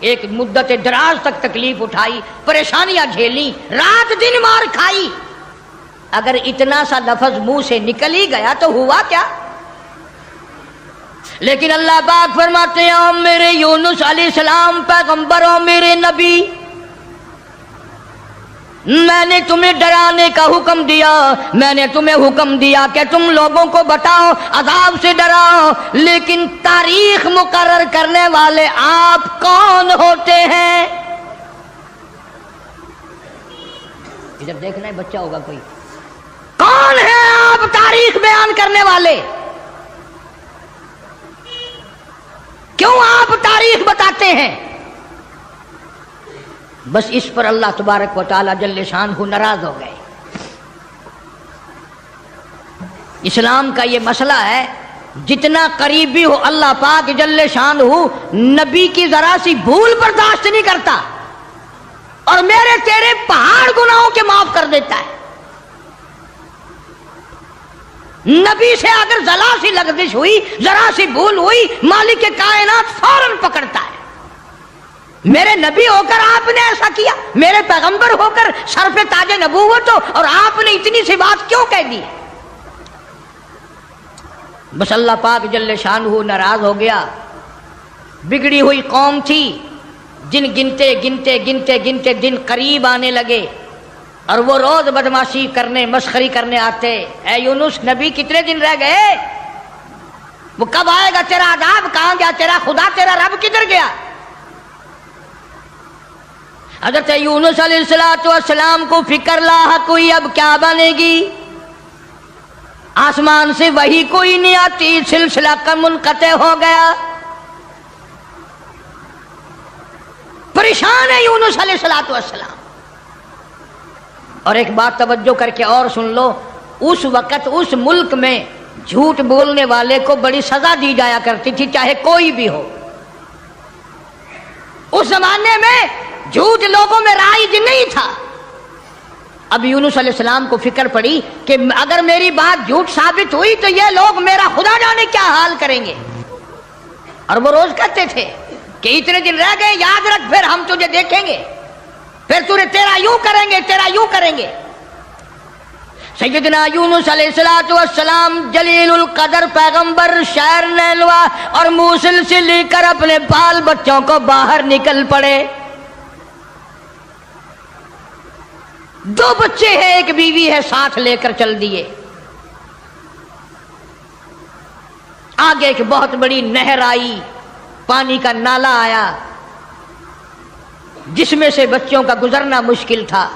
ایک مدت دراز تک تکلیف اٹھائی، پریشانیاں جھیلی، رات دن مار کھائی، اگر اتنا سا لفظ منہ سے نکل ہی گیا تو ہوا کیا؟ لیکن اللہ پاک فرماتے ہیں او میرے یونس علیہ السلام پیغمبر، او میرے نبی، میں نے تمہیں ڈرانے کا حکم دیا، میں نے تمہیں حکم دیا کہ تم لوگوں کو بتاؤ، عذاب سے ڈراؤ، لیکن تاریخ مقرر کرنے والے آپ کون ہوتے ہیں؟ ادھر دیکھنا ہے، بچہ ہوگا کوئی، کون ہے آپ تاریخ بیان کرنے والے؟ کیوں آپ تاریخ بتاتے ہیں؟ بس اس پر اللہ تبارک و تعالی جل شانہ ناراض ہو گئے۔ اسلام کا یہ مسئلہ ہے، جتنا قریبی ہو اللہ پاک جل شانہ نبی کی ذرا سی بھول برداشت نہیں کرتا، اور میرے تیرے پہاڑ گناہوں کے معاف کر دیتا ہے۔ نبی سے اگر ذرا سی لغزش ہوئی، ذرا سی بھول ہوئی، مالک کائنات فوراً پکڑتا ہے۔ میرے نبی ہو کر آپ نے ایسا کیا، میرے پیغمبر ہو کر سر پہ تاج نبوت ہو، اور آپ نے اتنی سی بات کیوں کہہ دی؟ بس اللہ پاک جل شانہ ناراض ہو گیا۔ بگڑی ہوئی قوم تھی، جن گنتے گنتے گنتے گنتے دن قریب آنے لگے، اور وہ روز بدماشی کرنے، مسخری کرنے آتے۔ اے یونس نبی کتنے دن رہ گئے؟ وہ کب آئے گا تیرا عذاب؟ کہاں گیا تیرا خدا؟ تیرا رب کدھر گیا؟ حضرت یونس علیہ السلام کو فکر لاحق ہوئی، اب کیا بنے گی؟ آسمان سے وحی کوئی نہیں آتی، سلسلہ کا منقطع ہو گیا۔ پریشان ہے یونس علیہ السلام۔ اور ایک بات توجہ کر کے اور سن لو، اس وقت اس ملک میں جھوٹ بولنے والے کو بڑی سزا دی جایا کرتی تھی، چاہے کوئی بھی ہو۔ اس زمانے میں جھوٹ لوگوں میں رائج نہیں تھا۔ اب یونس علیہ السلام کو فکر پڑی کہ اگر میری بات جھوٹ ثابت ہوئی تو یہ لوگ میرا خدا جانے کیا حال کریں گے۔ اور وہ روز کہتے تھے کہ اتنے دن رہ گئے، یاد رکھ، پھر ہم تجھے دیکھیں گے، پھر تیرا یوں کریں گے، تیرا یوں کریں گے۔ سیدنا یونس علیہ السلام جلیل القدر پیغمبر شہر نیلوا اور موصل سے لے کر اپنے بال بچوں کو باہر نکل پڑے۔ 2 بچے ہیں، ایک بیوی ہے، ساتھ لے کر چل دیے۔ آگے ایک بہت بڑی نہر آئی، پانی کا نالا آیا، جس میں سے بچوں کا گزرنا مشکل تھا۔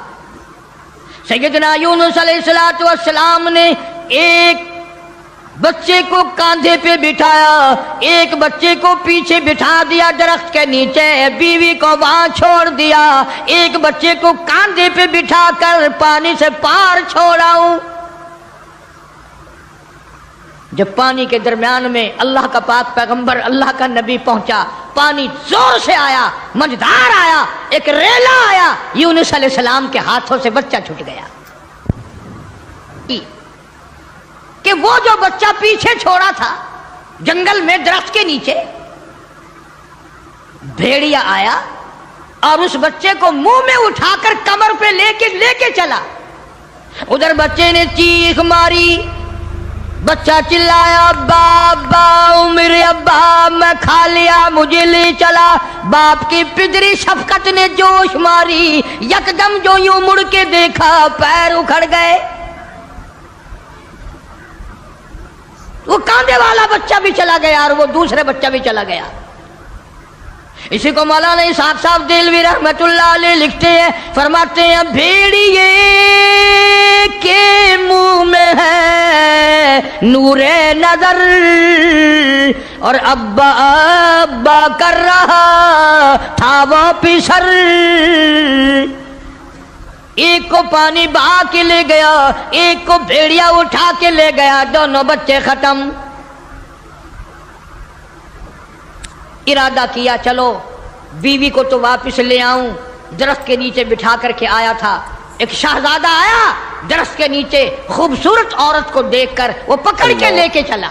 سیدنا یونس علیہ السلام نے ایک بچے کو کاندھے پہ بٹھایا، ایک بچے کو پیچھے بٹھا دیا درخت کے نیچے، بیوی کو وہاں چھوڑ دیا، ایک بچے کو کاندھے پہ بٹھا کر پانی سے پار چھوڑاؤں۔ جب پانی کے درمیان میں اللہ کا پاک پیغمبر، اللہ کا نبی پہنچا، پانی زور سے آیا، مجدار آیا، ایک ریلا آیا، یونس علیہ السلام کے ہاتھوں سے بچہ چھوٹ گیا۔ کہ وہ جو بچہ پیچھے چھوڑا تھا جنگل میں درخت کے نیچے، بھیڑیا آیا اور اس بچے کو منہ میں اٹھا کر کمر پہ لے کے چلا۔ ادھر بچے نے چیخ ماری، بچہ چلایا، ابا ابا، میرے ابا، میں کھا لیا، مجھے لے چلا۔ باپ کی پدری شفقت نے جوش ماری، یکدم جو یوں مڑ کے دیکھا، پیر اکھڑ گئے۔ وہ کاندھے والا بچہ بھی چلا گیا اور وہ دوسرے بچہ بھی چلا گیا۔ اسی کو مولانا اسحاق صاحب دہلوی رحمت اللہ علیہ لکھتے ہیں، فرماتے ہیں بھیڑیے کے منہ میں ہے نور نظر اور ابا ابا کر رہا تھا وہ پسر۔ ایک کو پانی بہا کے لے گیا، ایک کو بھیڑیا اٹھا کے لے گیا، دونوں بچے ختم۔ ارادہ کیا چلو بیوی کو تو واپس لے آؤں، درخت کے نیچے بٹھا کر کے آیا تھا۔ ایک شہزادہ آیا درخت کے نیچے، خوبصورت عورت کو دیکھ کر وہ پکڑ کے لے کے چلا۔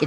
کہ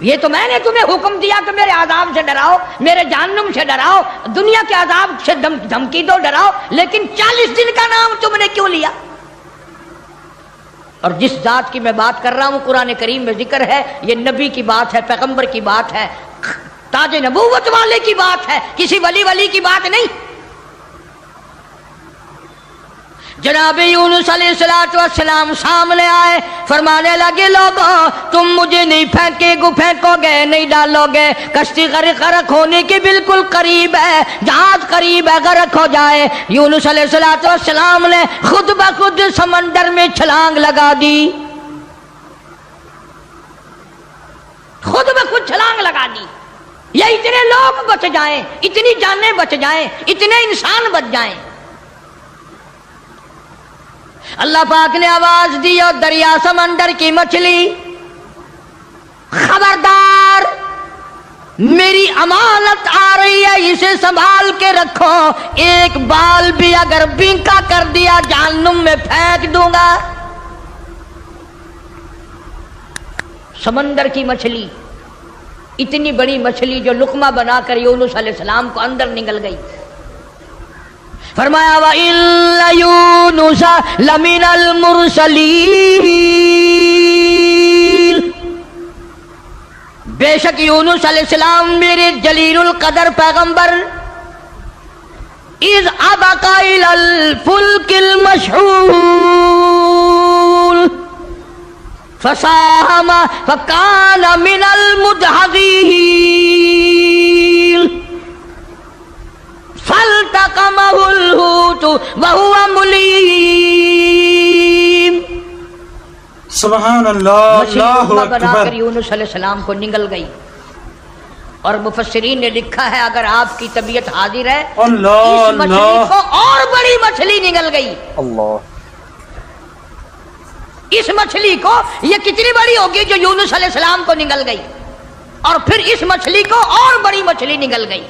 یہ تو میں نے تمہیں حکم دیا کہ میرے عذاب سے ڈراؤ, میرے جہنم سے ڈراؤ, دنیا کے عذاب سے دھمکی دو, ڈراؤ, لیکن 40 دن کا نام تم نے کیوں لیا؟ اور جس ذات کی میں بات کر رہا ہوں قرآن کریم میں ذکر ہے, یہ نبی کی بات ہے, پیغمبر کی بات ہے, تاج نبوت والے کی بات ہے, کسی ولی کی بات نہیں. جناب یونس علیہ السلام سامنے آئے, فرمانے لگے لوگوں تم مجھے نہیں پھینکو گے, نہیں ڈالو گے, کشتی غرق ہونے کے بالکل قریب ہے, جہاز قریب ہے غرق ہو جائے. یونس علیہ السلام نے خود بخود سمندر میں چھلانگ لگا دی, خود بخود چھلانگ لگا دی. یا اتنے لوگ بچ جائیں, اتنی جانیں بچ جائیں, اتنے انسان بچ جائیں. اللہ پاک نے آواز دی اور دریا سمندر کی مچھلی, خبردار میری امانت آ رہی ہے, اسے سنبھال کے رکھو, ایک بال بھی اگر بینکا کر دیا جہنم میں پھینک دوں گا. سمندر کی مچھلی, اتنی بڑی مچھلی جو لقمہ بنا کر یونس علیہ السلام کو اندر نگل گئی. فرمایا وَإِنَّ يُونُسَ لَمِنَ الْمُرْسَلِينَ, بے شک یونس علیہ السلام میرے جلیل القدر پیغمبر, اِذْ أَبَقَ إِلَى الْفُلْكِ الْمَشْحُونِ فَسَاهَمَ فَكَانَ مِنَ الْمُدْحَضِينَ فَالْتَقَمَهُ الْحُوتُ وَهُوَ مُلِيمٌ. سبحان اللہ, اللہ بنا اکبر. کر یونس علیہ السلام کو نگل گئی. اور مفسرین نے لکھا ہے اگر آپ کی طبیعت حاضر ہے, اللہ اس مچھلی اللہ, کو اور بڑی مچھلی نگل گئی. اللہ, اس مچھلی کو, یہ کتنی بڑی ہوگی جو یونس علیہ السلام کو نگل گئی, اور پھر اس مچھلی کو اور بڑی مچھلی نگل گئی.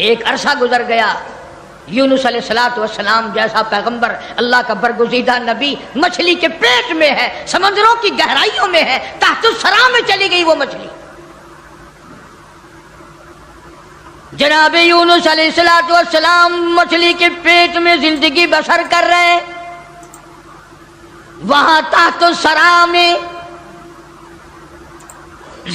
ایک عرصہ گزر گیا, یونس علیہ السلام جیسا پیغمبر, اللہ کا برگزیدہ نبی مچھلی کے پیٹ میں ہے, سمندروں کی گہرائیوں میں ہے, تحت الثرا میں چلی گئی وہ مچھلی. جناب یونس علیہ السلام مچھلی کے پیٹ میں زندگی بسر کر رہے ہیں. وہاں تحت الثرا میں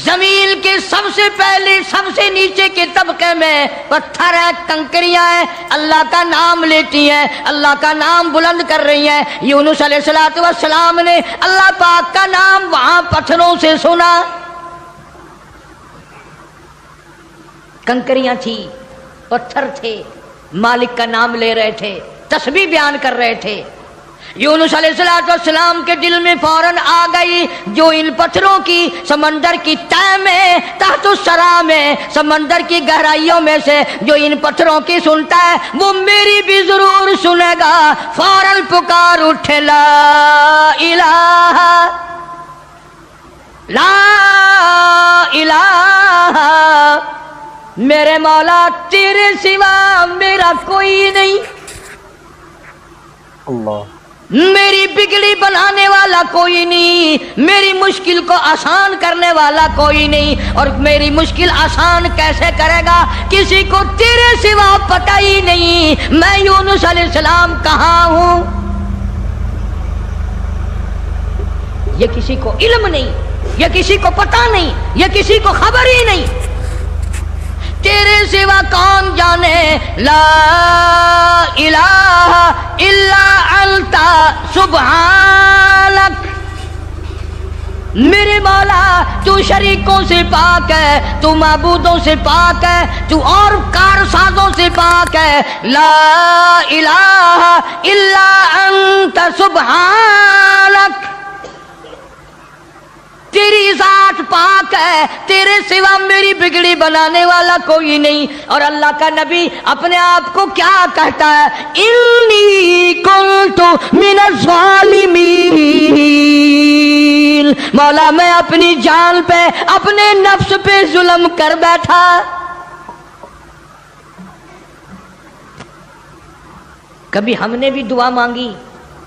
زمین کے سب سے پہلے سب سے نیچے کے طبقے میں پتھر ہے, کنکریاں ہیں, اللہ کا نام لیتی ہیں, اللہ کا نام بلند کر رہی ہیں. یونس علیہ السلام نے اللہ پاک کا نام وہاں پتھروں سے سنا. کنکریاں تھی, پتھر تھے, مالک کا نام لے رہے تھے, تسبیح بیان کر رہے تھے. یونس علیہ السلام کے دل میں فوراً آ گئی جو ان پتھروں کی سمندر کی تہ میں, تحت الثرا میں, سمندر کی گہرائیوں میں سے جو ان پتھروں کی سنتا ہے وہ میری بھی ضرور سنے گا. فوراً پکار اٹھے لا الہ لا الہ, میرے مولا تیرے سوا میرا کوئی نہیں, اللہ, میری بگڑی بنانے والا کوئی نہیں, میری مشکل کو آسان کرنے والا کوئی نہیں. اور میری مشکل آسان کیسے کرے گا کسی کو تیرے سوا پتہ ہی نہیں. میں یونس علیہ السلام کہاں ہوں یہ کسی کو علم نہیں, یہ کسی کو پتہ نہیں, یہ کسی کو خبر ہی نہیں. تیرے سوا کون جانے, لا الہ الا انت سبحانک, میرے مولا تو شریکوں سے پاک ہے, تو معبودوں سے پاک ہے, تو اور کارسازوں سے پاک ہے. لا الہ الا انت سبحانک, تیری ذات پاک ہے, تیرے سوا میری بگڑی بنانے والا کوئی نہیں. اور اللہ کا نبی اپنے آپ کو کیا کہتا ہے, انی کنت من الظالمین, مولا میں اپنی جان پہ, اپنے نفس پہ ظلم کر بیٹھا. کبھی ہم نے بھی دعا مانگی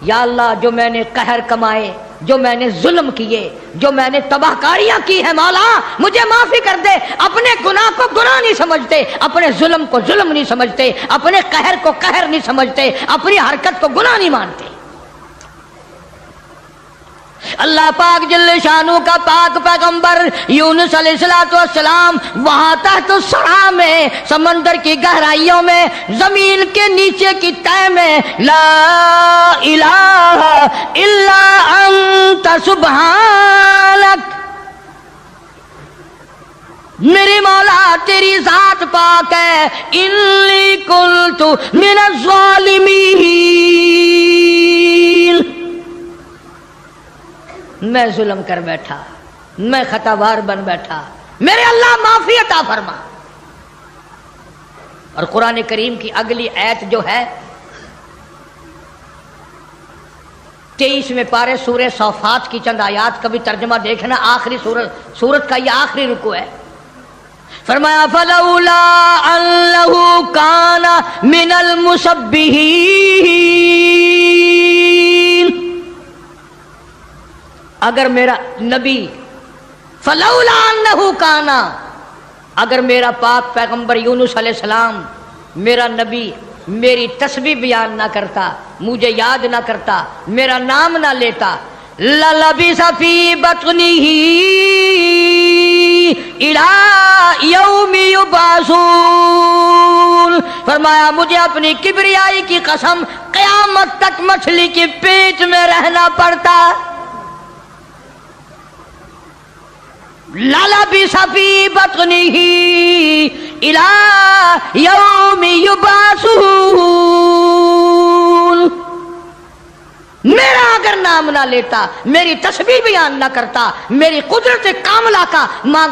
یا اللہ جو میں نے قہر کمائے، جو میں نے ظلم کیے، جو میں نے تباہ کاریاں کی ہے مولا مجھے معافی کر دے؟ اپنے گناہ کو گناہ نہیں سمجھتے، اپنے ظلم کو ظلم نہیں سمجھتے، اپنے قہر کو قہر نہیں سمجھتے، اپنی حرکت کو گناہ نہیں مانتے۔ اللہ پاک جل شانہ کا پاک پیغمبر یونس علیہ السلام وہاں تحت الثرى میں، سمندر کی گہرائیوں میں، زمین کے نیچے کی تہہ میں، لا الہ الا انت سبحانک، میرے مولا تیری ذات پاک ہے، انی کنت من الظالمین، میں ظلم کر بیٹھا، میں خطا بار بن بیٹھا، میرے اللہ معافی عطا فرما۔ اور قرآن کریم کی اگلی آیت جو ہے 23ویں پارے سورہ صافات کی چند آیات کا بھی ترجمہ دیکھنا، آخری سورت کا یہ آخری رکوع ہے۔ فرمایا فلولا انہ کان من المسبحین، اگر میرا نبی، فلولا انہ کانا، اگر میرا پاک پیغمبر یونس علیہ السلام میرا نبی میری تسبیح بیان نہ کرتا، مجھے یاد نہ کرتا، میرا نام نہ لیتا، للبث فی بطنہ الی یوم یبعثون، فرمایا مجھے اپنی کبریائی کی قسم قیامت تک مچھلی کے پیٹ میں رہنا پڑتا۔ للبث فی بطنہ الی یوم یبعثون، میرا اگر نام نہ لیتا، میری تسبیح بیان نہ کرتا، میری قدرت کاملہ کا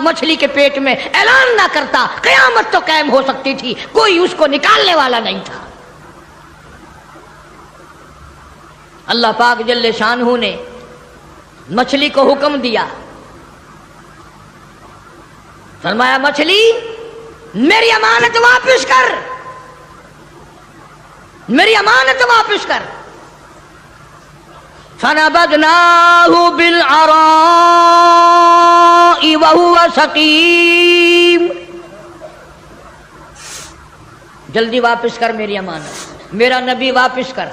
مچھلی کے پیٹ میں اعلان نہ کرتا، قیامت تو قائم ہو سکتی تھی، کوئی اس کو نکالنے والا نہیں تھا۔ اللہ پاک جل شانہ نے مچھلی کو حکم دیا، فرمایا مچھلی میری امانت واپس کر، میری امانت واپس کر۔ فنبذناہ بالعراء وہو سقیم، جلدی واپس کر میری امانت، میرا نبی واپس کر۔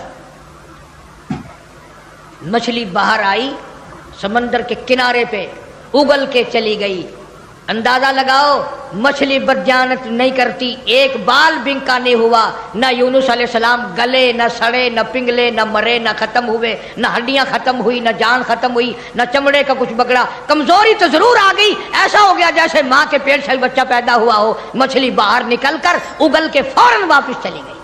مچھلی باہر آئی، سمندر کے کنارے پہ اگل کے چلی گئی۔ اندازہ لگاؤ مچھلی بدجانت نہیں کرتی، ایک بال بنکا نہیں ہوا، نہ یونس علیہ السلام گلے، نہ سڑے، نہ پنگلے، نہ مرے، نہ ختم ہوئے، نہ ہڈیاں ختم ہوئی، نہ جان ختم ہوئی، نہ چمڑے کا کچھ بگڑا۔ کمزوری تو ضرور آ گئی، ایسا ہو گیا جیسے ماں کے پیٹ سے بچہ پیدا ہوا ہو۔ مچھلی باہر نکل کر اگل کے فوراً واپس چلی گئی۔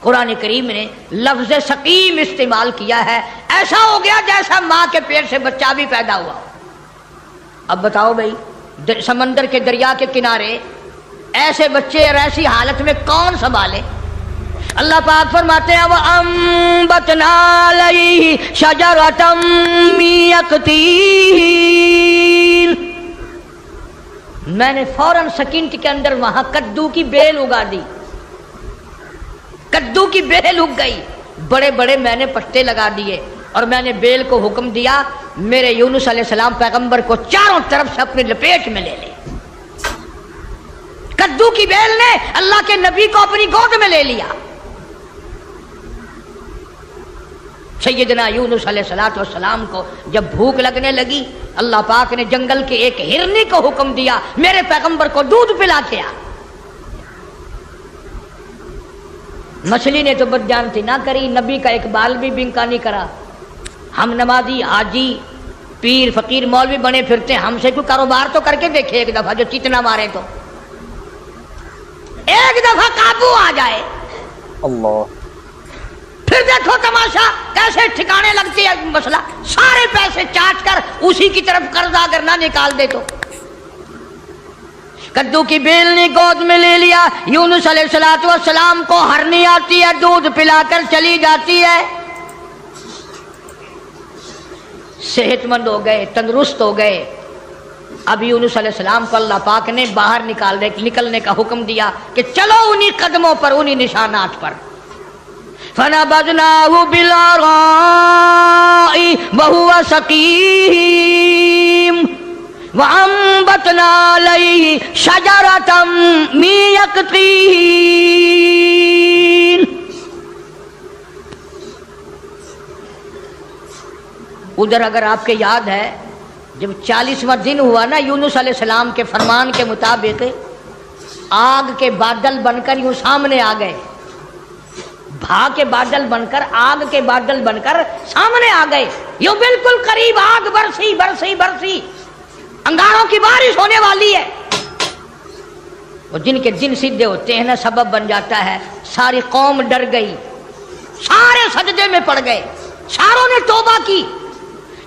قرآن کریم نے لفظ سقیم استعمال کیا ہے، ایسا ہو گیا جیسا ماں کے پیٹ سے بچہ بھی پیدا ہوا ہو۔ اب بتاؤ بھائی، سمندر کے دریا کے کنارے ایسے بچے اور ایسی حالت میں کون سنبھالے؟ اللہ پاک فرماتے ہیں وَأَنبَتْنَا عَلَيْهِ شَجَرَةً مِّن يَقْطِينٍ، میں نے فوراً سیکنڈ کے اندر وہاں کدو کی بیل اگا دی، کدو کی بیل اگ گئی، بڑے بڑے میں نے پتے لگا دیے، اور میں نے بیل کو حکم دیا میرے یونس علیہ السلام پیغمبر کو چاروں طرف سے اپنے لپیٹ میں لے لے۔ کدو کی بیل نے اللہ کے نبی کو اپنی گود میں لے لیا۔ سیدنا یونس علیہ السلام کو جب بھوک لگنے لگی، اللہ پاک نے جنگل کے ایک ہرنی کو حکم دیا میرے پیغمبر کو دودھ پلا کے آ۔ مچھلی نے تو بدجانتی نہ کری، نبی کا ایک بال بھی بنکا نہیں کرا۔ ہم نمازی، حاجی، پیر، فقیر، مولوی بنے پھرتے، ہم سے کوئی کاروبار تو کر کے دیکھے ایک دفعہ، جو چتنا مارے تو ایک دفعہ قابو آ جائے۔ اللہ، پھر دیکھو تماشا کیسے ٹھکانے لگتی ہے مسئلہ، سارے پیسے چاٹ کر اسی کی طرف قرضہ اگر نہ نکال دے تو۔ کدو کی بیل نے گود میں لے لیا، یونس علیہ السلام کو ہرنی آتی ہے، دودھ پلا کر چلی جاتی ہے، صحت مند ہو گئے، تندرست ہو گئے۔ اب یونس علیہ السلام کو اللہ پاک نے باہر نکلنے کا حکم دیا کہ چلو انہی قدموں پر، انہی نشانات پر۔ فنبذناه بالعراء وهو سقيم وأنبتنا عليه شجرة من يقطين. ادھر اگر آپ کے یاد ہے جب 40واں دن ہوا نا یونس علیہ السلام کے فرمان کے مطابق آگ کے بادل بن کر یوں سامنے آ گئے، بھا کے بادل بن کر، آگ کے بادل بن کر سامنے آ گئے، یوں بالکل قریب آگ برسی برسی برسی، انگاروں کی بارش ہونے والی ہے. اور جن کے دن سیدھے ہوتے ہیں نا سبب بن جاتا ہے. ساری قوم ڈر گئی، سارے سجدے میں پڑ گئے، ساروں نے توبہ کی.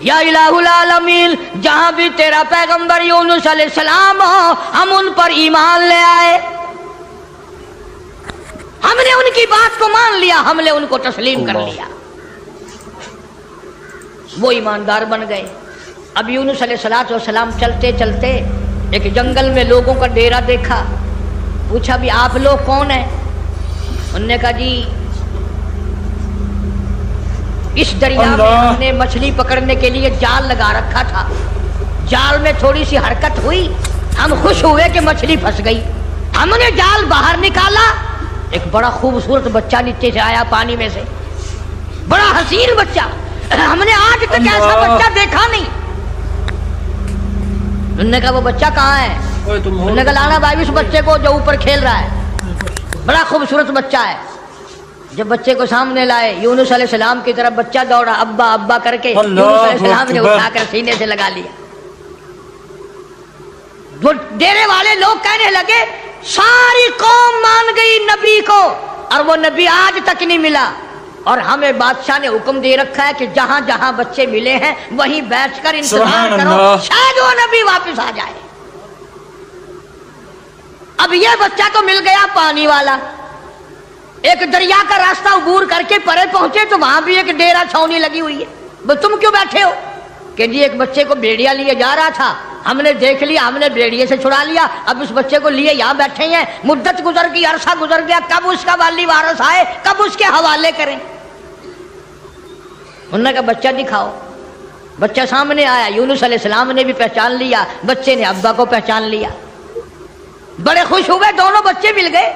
یا الہ العالمین، جہاں بھی تیرا پیغمبر یونس علیہ السلام ہو ہم ان پر ایمان لے آئے، ہم نے ان کی بات کو مان لیا، ہم نے ان کو تسلیم کر لیا. وہ ایماندار بن گئے. اب یونس علیہ السلام چلتے چلتے ایک جنگل میں لوگوں کا ڈیرا دیکھا. پوچھا بھی آپ لوگ کون ہیں؟ انہوں نے کہا جی اس دریا میں ہم نے مچھلی پکڑنے کے لیے جال لگا رکھا تھا، جال میں تھوڑی سی حرکت ہوئی، ہم خوش ہوئے کہ مچھلی پھنس گئی، ہم نے جال باہر نکالا، ایک بڑا خوبصورت بچہ نیچے سے آیا پانی میں سے، بڑا حسین بچہ، ہم نے آج تک ایسا بچہ دیکھا نہیں. انہوں نے کہا وہ بچہ کہاں ہے؟ انہوں نے کہا لانا بھائی اس بچے کو جو اوپر کھیل رہا ہے، بڑا خوبصورت بچہ ہے. جب بچے کو سامنے لائے یونس علیہ السلام کی طرف بچہ دوڑا، ابا ابا کر کے یونس علیہ السلام نے اٹھا کر سینے سے لگا لیا. وہ ڈیرے والے لوگ کہنے لگے ساری قوم مان گئی نبی کو اور وہ نبی آج تک نہیں ملا، اور ہمیں بادشاہ نے حکم دے رکھا ہے کہ جہاں جہاں بچے ملے ہیں وہیں بیٹھ کر انتظار کرو، شاید وہ نبی واپس آ جائے. اب یہ بچہ تو مل گیا پانی والا، ایک دریا کا راستہ عبور کر کے پرے پہنچے تو وہاں بھی ایک ڈیرا چھاونی لگی ہوئی ہے. تم کیوں بیٹھے ہو؟ کہ جی ایک بچے کو بھیڑیا لیے جا رہا تھا، ہم نے دیکھ لیا، ہم نے بھیڑیے سے چھڑا لیا، اب اس بچے کو لیے یہاں بیٹھے ہیں، مدت گزر گئی، عرصہ گزر گیا، کب اس کا والی وارث آئے، کب اس کے حوالے کریں. انہوں نے کہا بچہ دکھاؤ. بچہ سامنے آیا، یونس علیہ السلام نے بھی پہچان لیا، بچے نے ابا کو پہچان لیا. بڑے خوش ہوئے، دونوں بچے مل گئے.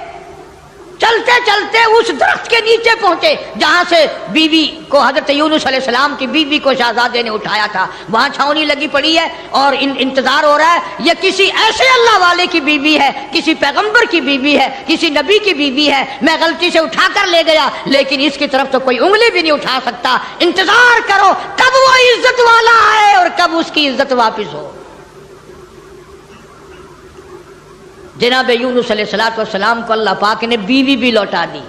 چلتے چلتے اس درخت کے نیچے پہنچے جہاں سے بیوی کو، حضرت یونس علیہ السلام کی بیوی کو شہزادے نے اٹھایا تھا. وہاں چھاونی لگی پڑی ہے اور انتظار ہو رہا ہے، یہ کسی ایسے اللہ والے کی بیوی ہے، کسی پیغمبر کی بیوی ہے، کسی نبی کی بیوی ہے. میں غلطی سے اٹھا کر لے گیا لیکن اس کی طرف تو کوئی انگلی بھی نہیں اٹھا سکتا. انتظار کرو کب وہ عزت والا آئے اور کب اس کی عزت واپس ہو. جناب یونس علیہ السلام کو اللہ پاک نے بیوی بھی لوٹا دی،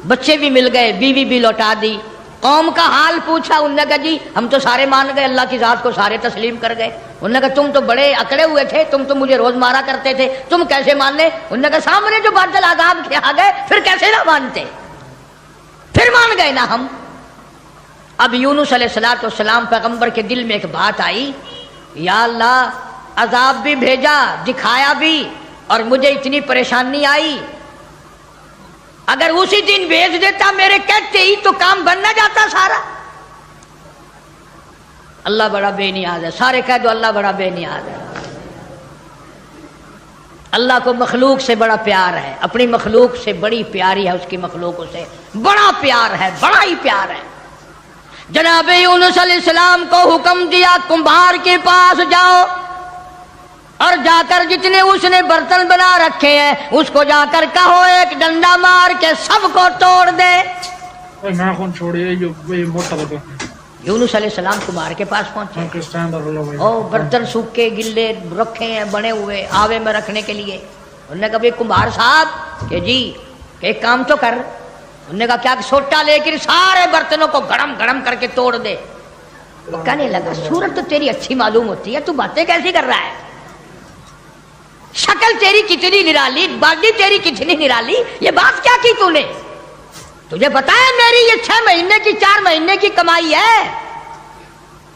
بچے بھی مل گئے، بیوی بھی لوٹا دی. قوم کا حال پوچھا، انہوں نے کہا جی ہم تو سارے مان گئے، اللہ کی ذات کو سارے تسلیم کر گئے. انہوں نے کہا تم تو بڑے اکڑے ہوئے تھے، تم تو مجھے روز مارا کرتے تھے، تم کیسے ماننے؟ انہوں نے کہا سامنے جو بادل عذاب کے آ گئے پھر کیسے نہ مانتے، پھر مان گئے نا ہم. اب یونس علیہ السلام پیغمبر کے دل میں ایک بات آئی، یا اللہ عذاب بھی بھیجا، دکھایا بھی، اور مجھے اتنی پریشانی آئی، اگر اسی دن بھیج دیتا میرے کہتے ہی تو کام بن نہ جاتا سارا. اللہ بڑا بے نیاز ہے، سارے کہہ دو اللہ بڑا بے نیاز ہے. اللہ کو مخلوق سے بڑا پیار ہے، اپنی مخلوق سے بڑی پیاری ہے، اس کی مخلوقوں سے بڑا پیار ہے، بڑا ہی پیار ہے. جناب یونس علیہ السلام کو حکم دیا کمبھار کے پاس جاؤ اور جا کر جتنے اس نے برتن بنا رکھے ہیں اس کو جا کر کہو ایک ڈنڈا مار کے سب کو توڑ دے. یونس علیہ السلام کمبھار کے پاس پہنچے، برتن سوکھے گلے رکھے ہیں بنے ہوئے آوے میں رکھنے کے لیے. انہوں نے کہا بھائی کمبھار صاحب کہ جی ایک کام تو کر. انہوں نے کہا کیا؟ سوٹا لے کر سارے برتنوں کو گڑم گڑم کر کے توڑ دے. وہ کہنے لگا صورت تو تیری اچھی معلوم ہوتی ہے، تو باتیں کیسی کر رہا ہے، شکل تیری کتنی نرالی، باڈی تیری کتنی نرالی، یہ بات کیا کی تو نے؟ تجھے پتا ہے میری یہ 6 مہینے کی 4 مہینے کی کمائی ہے،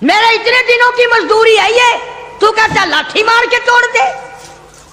میرے اتنے دنوں کی مزدوری ہے یہ، تو کہتا لاٹھی مار کے توڑ دے.